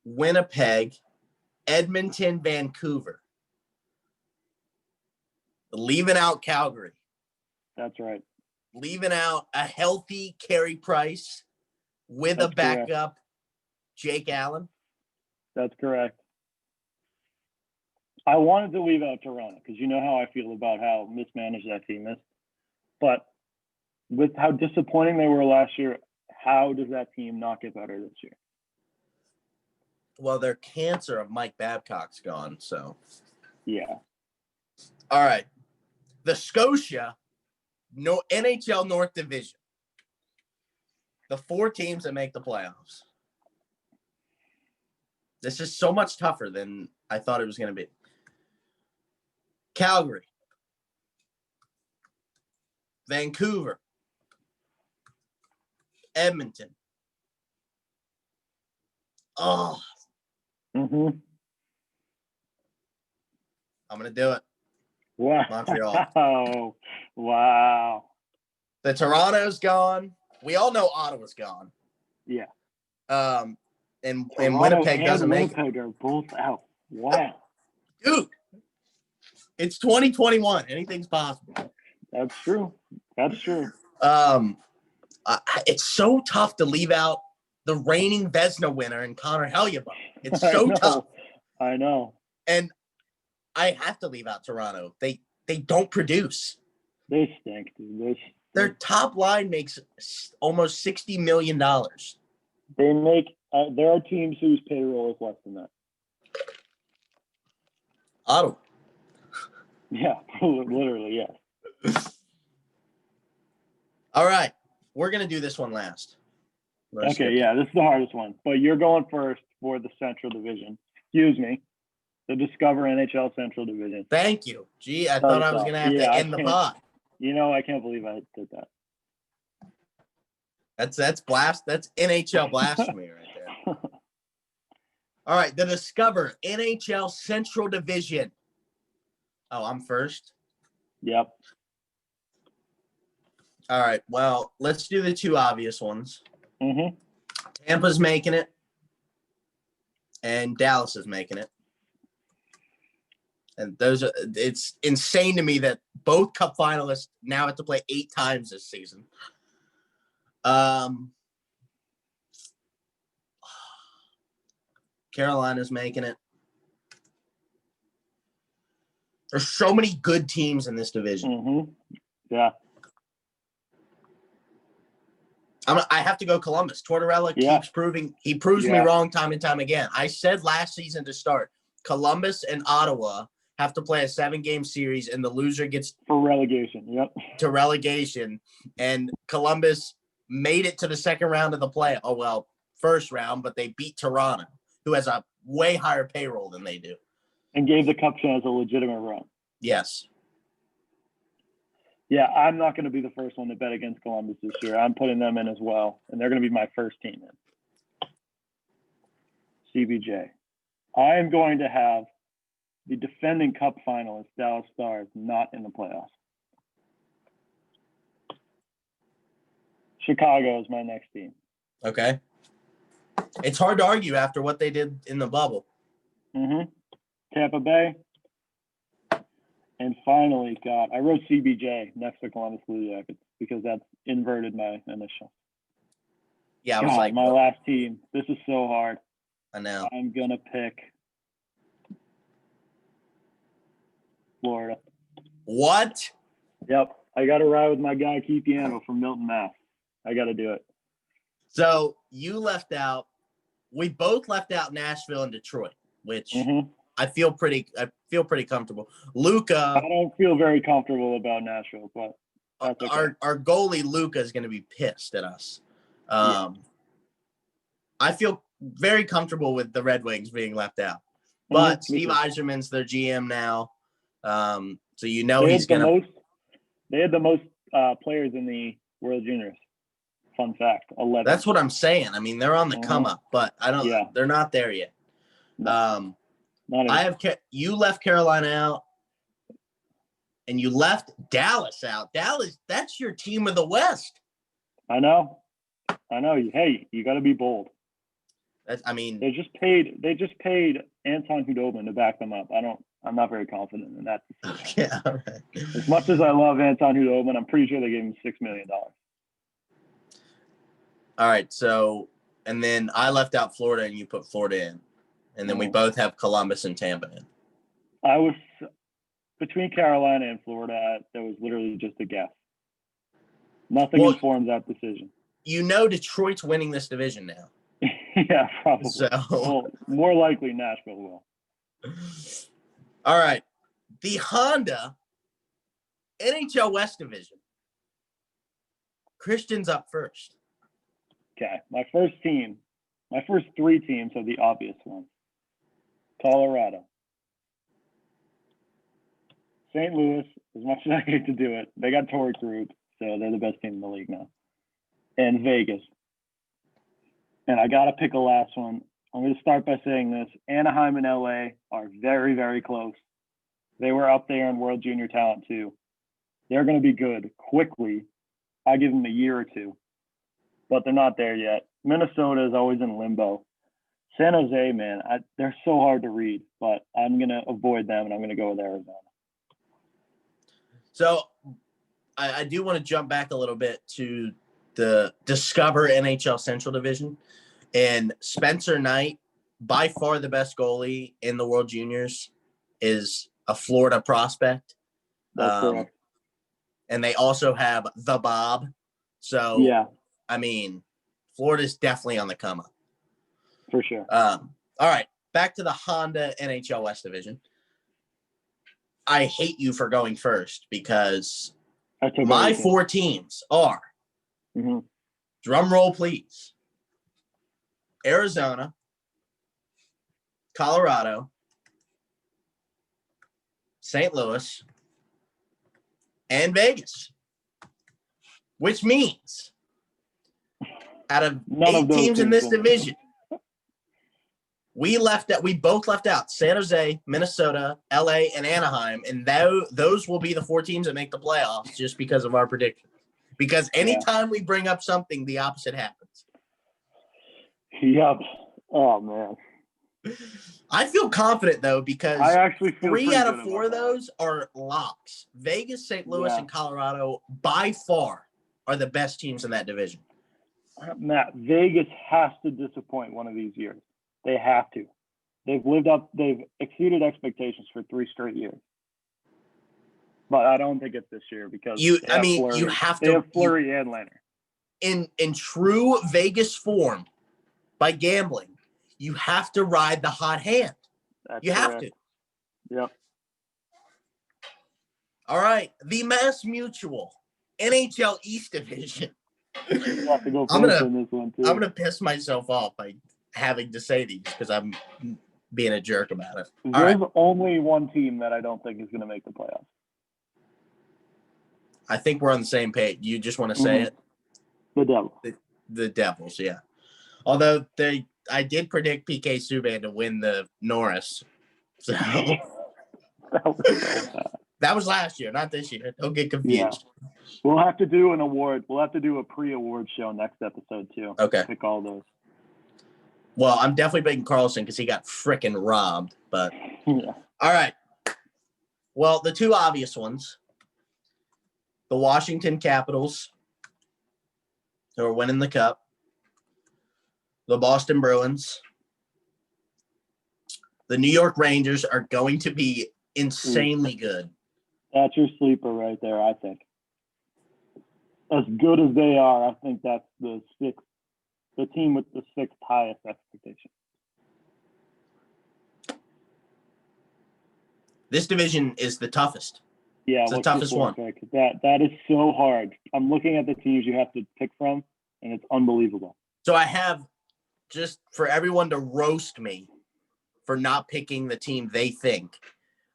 Winnipeg, Edmonton, Vancouver. Leaving out Calgary. That's right. Leaving out a healthy Carey Price with a backup Jake Allen. That's correct. I wanted to leave out Toronto because you know how I feel about how mismanaged that team is. But with how disappointing they were last year, how does that team not get better this year? Well, their cancer of Mike Babcock's gone, so. Yeah. All right. The Scotia NHL North Division. The 4 teams that make the playoffs. This is so much tougher than I thought it was going to be. Calgary, Vancouver, Edmonton. Oh. I'm going to do it. Wow. Montreal. Wow. The Toronto's gone. We all know Ottawa's gone. Yeah. And Winnipeg doesn't make it. Winnipeg are both out. Wow. Dude, it's 2021. Anything's possible. That's true. It's so tough to leave out the reigning Vezina winner and Connor Hellebuyck. It's so tough. I know. And I have to leave out Toronto. They don't produce. They stink, dude. Their top line makes almost $60 million. They make. There are teams whose payroll is less than that. Ottawa. Yeah, literally, yeah. All right. We're going to do this one last. Let's Okay, skip yeah, this is the hardest one. But you're going first for the Central Division. Excuse me. The Discover NHL Central Division. Thank you. Gee, I Sorry, thought I was going to have yeah, to I end the can't- pod. I can't believe I did that. That's NHL blasphemy right there. All right, the Discover NHL Central Division. Oh, I'm first. Yep. All right, well, let's do the two obvious ones. Mm-hmm. Tampa's making it, and Dallas is making it. And it's insane to me that both Cup finalists now have to play 8 times this season. Carolina's making it. There's so many good teams in this division. Mm-hmm. Yeah. I have to go Columbus. Tortorella keeps proving – he proves me wrong time and time again. I said last season to start, Columbus and Ottawa have to play a 7-game series, and the loser gets – for relegation, yep. To relegation. And Columbus made it to the second round of the play. Oh, well, first round, but they beat Toronto, who has a way higher payroll than they do. And gave the Cup chance a legitimate run. Yes. Yeah, I'm not going to be the first one to bet against Columbus this year. I'm putting them in as well, and they're going to be my first team in. CBJ. I am going to have the defending Cup finalists, Dallas Stars, not in the playoffs. Chicago is my next team. Okay. It's hard to argue after what they did in the bubble. Mm-hmm. Tampa Bay. And finally, God, I wrote CBJ next to Columbus Blue Jackets because that's inverted my initial. Yeah, I was like, my last team. This is so hard. I know. I'm going to pick Florida. What? Yep. I got to ride with my guy, Keith Yano from Milton, Mass. I got to do it. So you left out – we both left out Nashville and Detroit, which I feel pretty comfortable. Luka – I don't feel very comfortable about Nashville, but that's okay. Our goalie, Luka, is going to be pissed at us. I feel very comfortable with the Red Wings being left out. But Steve Yzerman's their GM now. So he's going to – They had the most players in the World Juniors. Fun fact, 11. That's what I'm saying. I mean, they're on the come up, but they're not there yet. No, you left Carolina out, and you left Dallas out. Dallas, that's your team of the West. I know. Hey, you got to be bold. They just paid Anton Khudobin to back them up. I'm not very confident in that decision. Yeah, all right. As much as I love Anton Khudobin, I'm pretty sure they gave him $6 million. All right, so and then I left out Florida and you put Florida in. And then we both have Columbus and Tampa in. I was between Carolina and Florida, that was literally just a guess. Nothing informs that decision. Detroit's winning this division now. Yeah, probably. So well, more likely Nashville will. All right. The Honda NHL West Division. Christian's up first. Okay. My first 3 teams are the obvious ones. Colorado. St. Louis, as much as I hate to do it, they got Torrey Krug, so they're the best team in the league now. And Vegas. And I got to pick a last one. I'm going to start by saying this. Anaheim and LA are very, very close. They were up there in World Junior Talent too. They're going to be good quickly. I give them a year or two, but they're not there yet. Minnesota is always in limbo. San Jose, man, they're so hard to read, but I'm going to avoid them, and I'm going to go with Arizona. So I do want to jump back a little bit to the Discover NHL Central Division. And Spencer Knight, by far the best goalie in the World Juniors, is a Florida prospect. That's correct. And they also have the Bob. So, yeah. Florida's definitely on the come up. For sure. All right, back to the Honda NHL West Division. I hate you for going first because my 4 teams are, drum roll please, Arizona, Colorado, St. Louis, and Vegas, which means out of None of 8 those teams in this teams. division, we both left out San Jose, Minnesota, LA, and Anaheim, and those will be the 4 teams that make the playoffs just because of our prediction. Because anytime we bring up something, the opposite happens. Yep. Oh man. I feel confident though because I actually feel 3 pretty out good of 4 of about that. those are locks. Vegas, St. Louis, Yeah. and Colorado by far are the best teams in that division. Matt, Vegas has to disappoint one of these years. They have to. They've exceeded expectations for 3 straight years. But I don't think it's this year because you Fleury. have They to have Fleury and Leonard. in true Vegas form by gambling. You have to ride the hot hand. That's You have correct. to. Yep. All right, the Mass Mutual NHL East Division. You have to go I'm first in this one too. I'm gonna piss myself off by having to say these because I'm being a jerk about it. All There's right. only one team that I don't think is going to make the playoffs. I think we're on the same page. You just want to say it? The Devils. The Devils, yeah. Although I did predict PK Subban to win the Norris. So That was so bad. that was last year, not this year. Don't get confused. Yeah. We'll have to do an award. We'll have to do a pre-award show next episode too. Okay. Pick all those. Well, I'm definitely picking Carlson because he got freaking robbed. But Yeah. all right. Well, the 2 obvious ones. The Washington Capitals, who are winning the Cup. The Boston Bruins. The New York Rangers are going to be insanely good. That's your sleeper right there, I think. As good as they are, I think that's the team with the 6th highest expectation. This division is the toughest. Yeah, it's the toughest one. Pick? That is so hard. I'm looking at the teams you have to pick from, and it's unbelievable. So I have, just for everyone to roast me for not picking the team they think,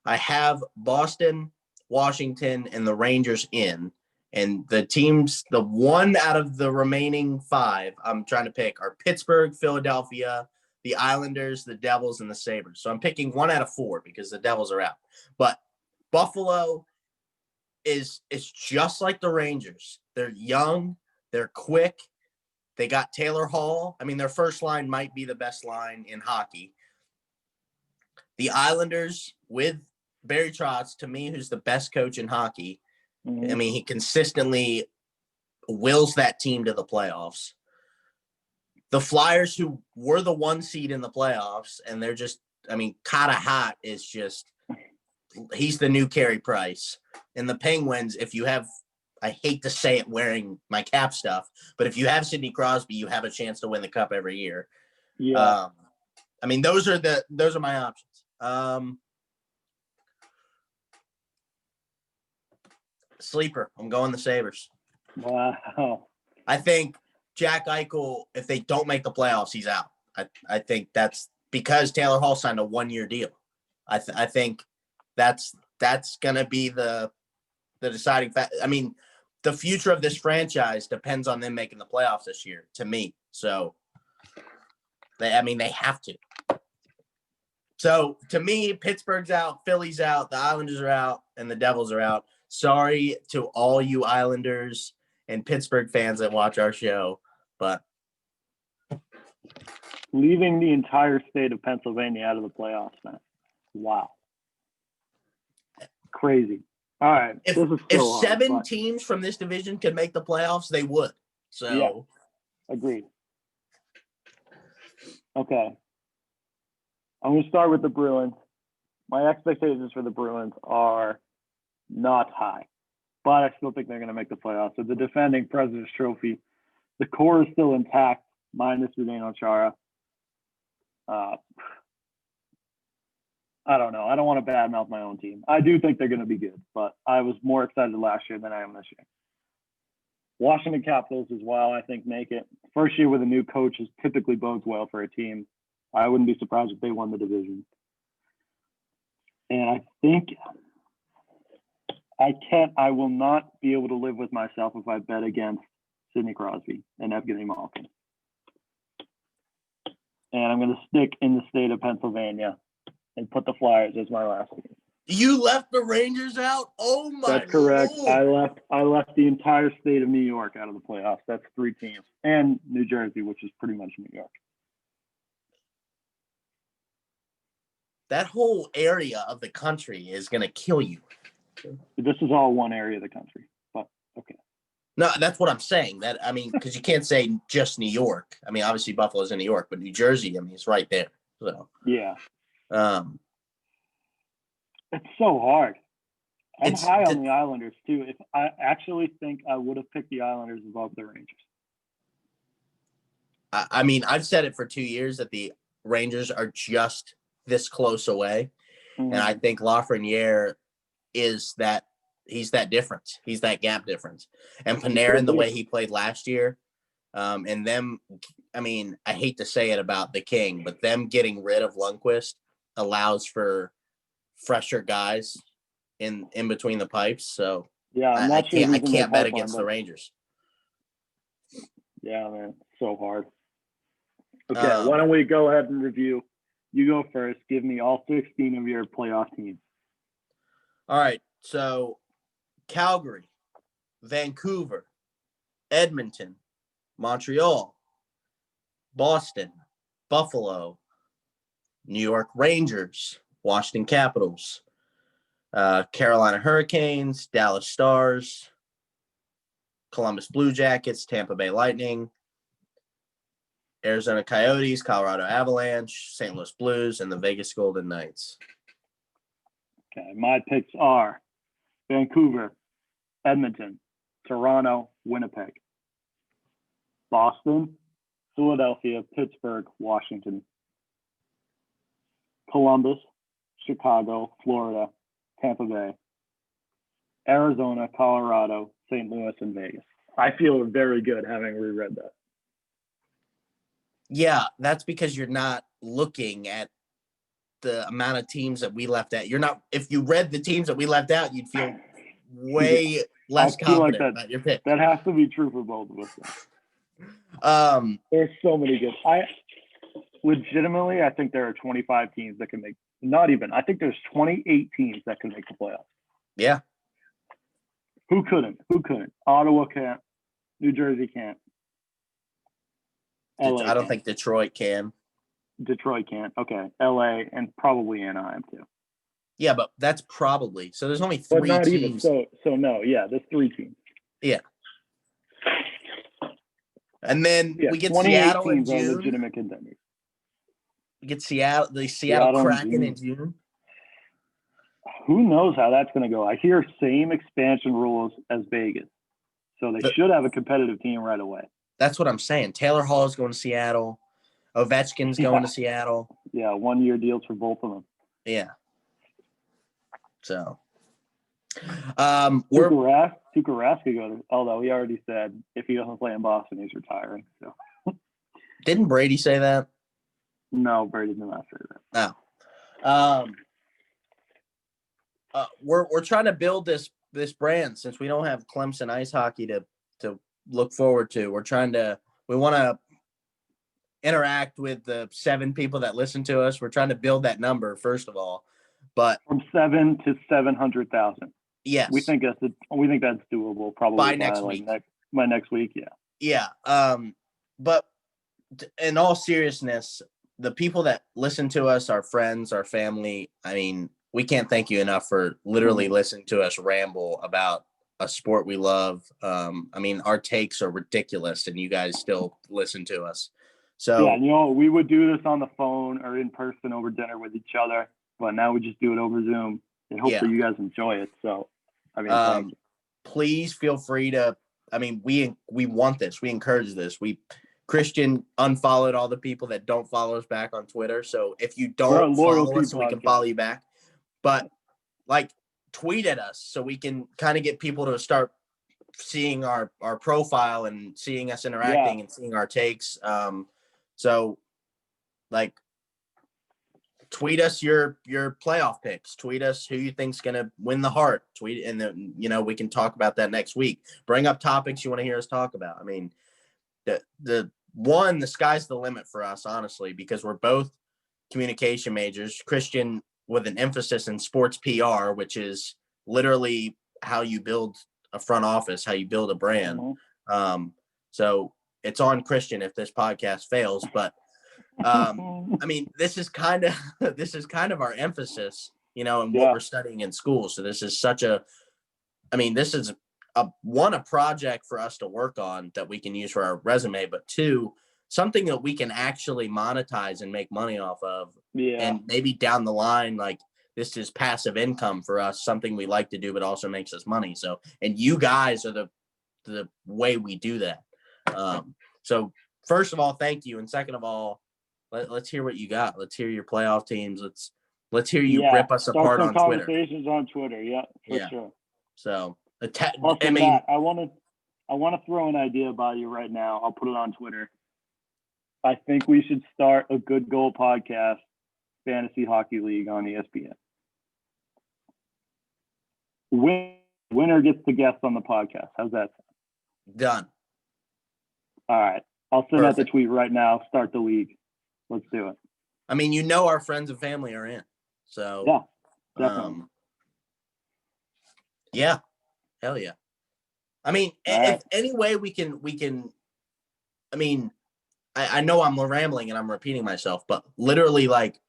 I have Boston, Washington, and the Rangers in. And the teams, the 1 out of the remaining 5 I'm trying to pick are Pittsburgh, Philadelphia, the Islanders, the Devils, and the Sabres. So I'm picking 1 out of 4 because the Devils are out. But Buffalo is just like the Rangers. They're young, they're quick. They got Taylor Hall. I mean, their first line might be the best line in hockey. The Islanders with Barry Trotz, to me, who's the best coach in hockey. I mean, he consistently wills that team to the playoffs. The Flyers, who were the 1 seed in the playoffs, and they're just, I mean, Kata Hot is just, he's the new Carey Price. And the Penguins, if you have, I hate to say it wearing my cap stuff, but if you have Sidney Crosby, you have a chance to win the Cup every year. Yeah. I mean, those are my options. Sleeper. I'm going the Sabres. Wow. I think Jack Eichel, if they don't make the playoffs, he's out. I think that's because Taylor Hall signed a 1-year deal. I think that's going to be the deciding factor. I mean, the future of this franchise depends on them making the playoffs this year, to me. So, they have to. So, to me, Pittsburgh's out, Philly's out, the Islanders are out, and the Devils are out. Sorry to all you Islanders and Pittsburgh fans that watch our show, but leaving the entire state of Pennsylvania out of the playoffs, man. Wow. Crazy. All right. If 7 teams from this division could make the playoffs, they would. So, yeah. Agreed. Okay. I'm going to start with the Bruins. My expectations for the Bruins are not high, but I still think they're going to make the playoffs. So the defending President's Trophy, the core is still intact, minus Zdeno Chara. I don't know. I don't want to badmouth my own team. I do think they're going to be good, but I was more excited last year than I am this year. Washington Capitals as well, I think, make it. First year with a new coach is typically bodes well for a team. I wouldn't be surprised if they won the division. And I think I will not be able to live with myself if I bet against Sidney Crosby and Evgeny Malkin. And I'm going to stick in the state of Pennsylvania and put the Flyers as my last team. You left the Rangers out? Oh my That's correct. Lord. I left the entire state of New York out of the playoffs. That's 3 teams. And New Jersey, which is pretty much New York. That whole area of the country is going to kill you. This is all one area of the country, but okay. No, that's what I'm saying. That I mean, because you can't say just New York. I mean, obviously Buffalo's in New York, but New Jersey, I mean, it's right there. So yeah, it's so hard. I'm high on the Islanders too. If I actually think I would have picked the Islanders above the Rangers. I mean, I've said it for 2 years that the Rangers are just this close away, and I think Lafreniere is that. He's that difference. He's that gap difference. And Panarin, the way he played last year, and them, I mean, I hate to say it about the King, but them getting rid of Lundqvist allows for fresher guys in between the pipes. So yeah, I can't bet against the Rangers. Yeah, man, so hard. Okay, why don't we go ahead and review? You go first. Give me all 16 of your playoff teams. All right, so Calgary, Vancouver, Edmonton, Montreal, Boston, Buffalo, New York Rangers, Washington Capitals, Carolina Hurricanes, Dallas Stars, Columbus Blue Jackets, Tampa Bay Lightning, Arizona Coyotes, Colorado Avalanche, St. Louis Blues, and the Vegas Golden Knights. Okay, my picks are Vancouver, Edmonton, Toronto, Winnipeg, Boston, Philadelphia, Pittsburgh, Washington, Columbus, Chicago, Florida, Tampa Bay, Arizona, Colorado, St. Louis, and Vegas. I feel very good having reread that. Yeah, that's because you're not looking at the amount of teams that we left out. You're not. If you read the teams that we left out, you'd feel way less confident like about your pick. That has to be true for both of us. There's so many good. I think there are 25 teams that can make. Not even. I think there's 28 teams that can make the playoffs. Yeah. Who couldn't? Ottawa can't. New Jersey can't. I don't think Detroit can. Detroit can't. Okay. LA and probably Anaheim too. Yeah, but that's probably. So there's only 3 not teams. Even. So no, yeah, there's 3 teams. Yeah. And then we get Seattle in June. Legitimate contenders. We get Seattle Kraken in June. Who knows how that's going to go? I hear same expansion rules as Vegas. So they should have a competitive team right away. That's what I'm saying. Taylor Hall is going to Seattle. Ovechkin's going to Seattle. Yeah, 1-year deals for both of them. Yeah. So, Tuukka Rask could go to, although he already said if he doesn't play in Boston, he's retiring. So, didn't Brady say that? No, Brady did not say that. No. We're trying to build this brand since we don't have Clemson ice hockey to look forward to. We want to interact with the 7 people that listen to us. We're trying to build that number first of all, but from 7 to 700,000. Yes, we think that's doable probably by next week. By next week, yeah. Yeah. But in all seriousness, the people that listen to us, our friends, our family, I mean, we can't thank you enough for literally listening to us ramble about a sport we love. I mean, our takes are ridiculous and you guys still listen to us. So yeah, we would do this on the phone or in person over dinner with each other, but now we just do it over Zoom and hopefully you guys enjoy it. So, I mean, thank you. Please feel free to, I mean, we want this. We encourage this. Christian unfollowed all the people that don't follow us back on Twitter. So if you don't follow us, we can follow you back. But tweet at us so we can kind of get people to start seeing our profile and seeing us interacting and seeing our takes. So like tweet us your playoff picks, tweet us who you think's going to win the heart, tweet, and then, we can talk about that next week. Bring up topics you want to hear us talk about. I mean, the sky's the limit for us, honestly, because we're both communication majors. Christian with an emphasis in sports PR, which is literally how you build a front office, how you build a brand. So it's on Christian if this podcast fails, but I mean, this is kind of our emphasis, and what we're studying in school. So this is this is a project for us to work on that we can use for our resume, but two, something that we can actually monetize and make money off of. And maybe down the line, like, this is passive income for us, something we like to do, but also makes us money. So, and you guys are the way we do that. So first of all, thank you. And second of all, let's hear what you got. Let's hear your playoff teams. Let's hear you rip us apart on Twitter. Conversations on Twitter. Yeah, for sure. So, I want to throw an idea by you right now. I'll put it on Twitter. I think we should start a Good Goal podcast, Fantasy Hockey League on ESPN. Winner gets the guest on the podcast. How's that sound? Done. All right. I'll send out the tweet right now. Start the league. Let's do it. I mean, our friends and family are in. So yeah, definitely. Yeah. Hell yeah. I mean, if any way we can, I mean, I know I'm rambling and I'm repeating myself, but literally, like,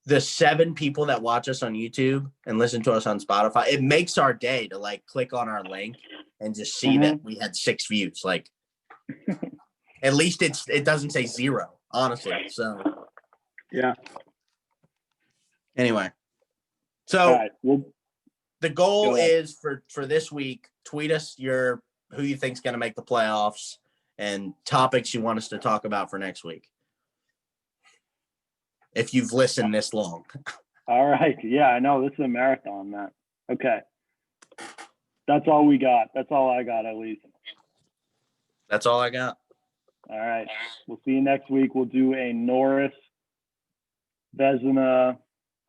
the 7 people that watch us on YouTube and listen to us on Spotify, it makes our day to, like, click on our link and just see that we had 6 views. Like, at least it doesn't say 0, honestly. So yeah. Anyway, so the goal Go ahead. is for this week, tweet us who you think's going to make the playoffs and topics you want us to talk about for next week, if you've listened this long. All right. Yeah, I know. This is a marathon, man. Okay. That's all we got. That's all I got, at least. That's all I got. All right. We'll see you next week. We'll do a Norris, Vezina,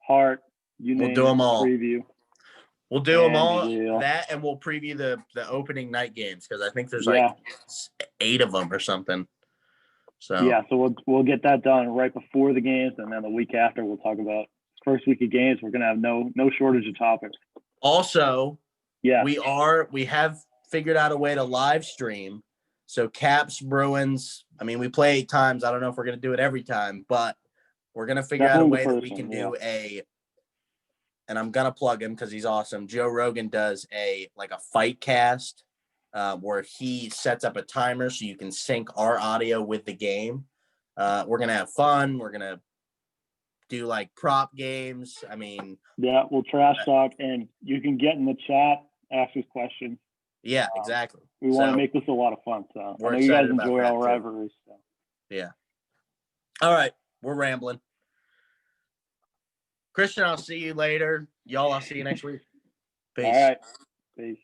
Hart, we'll do them all. Preview. We'll do them all. That, and we'll preview the opening night games, because I think there's like 8 of them or something. So yeah, so we'll get that done right before the games, and then the week after we'll talk about first week of games. We're gonna have no shortage of topics. Also, we have figured out a way to live stream. So Caps, Bruins. I mean, we play 8 times. I don't know if we're gonna do it every time, but we're gonna figure out a way that we can do and I'm gonna plug him because he's awesome. Joe Rogan does a fight cast where he sets up a timer so you can sync our audio with the game. We're gonna have fun. We're gonna do like prop games. I mean, we'll trash talk, and you can get in the chat, ask us questions. Yeah, exactly. We want to make this a lot of fun. So I know you guys enjoy our rivalries. So. Yeah. All right, we're rambling. Christian, I'll see you later. Y'all, I'll see you next week. Peace. All right. Peace.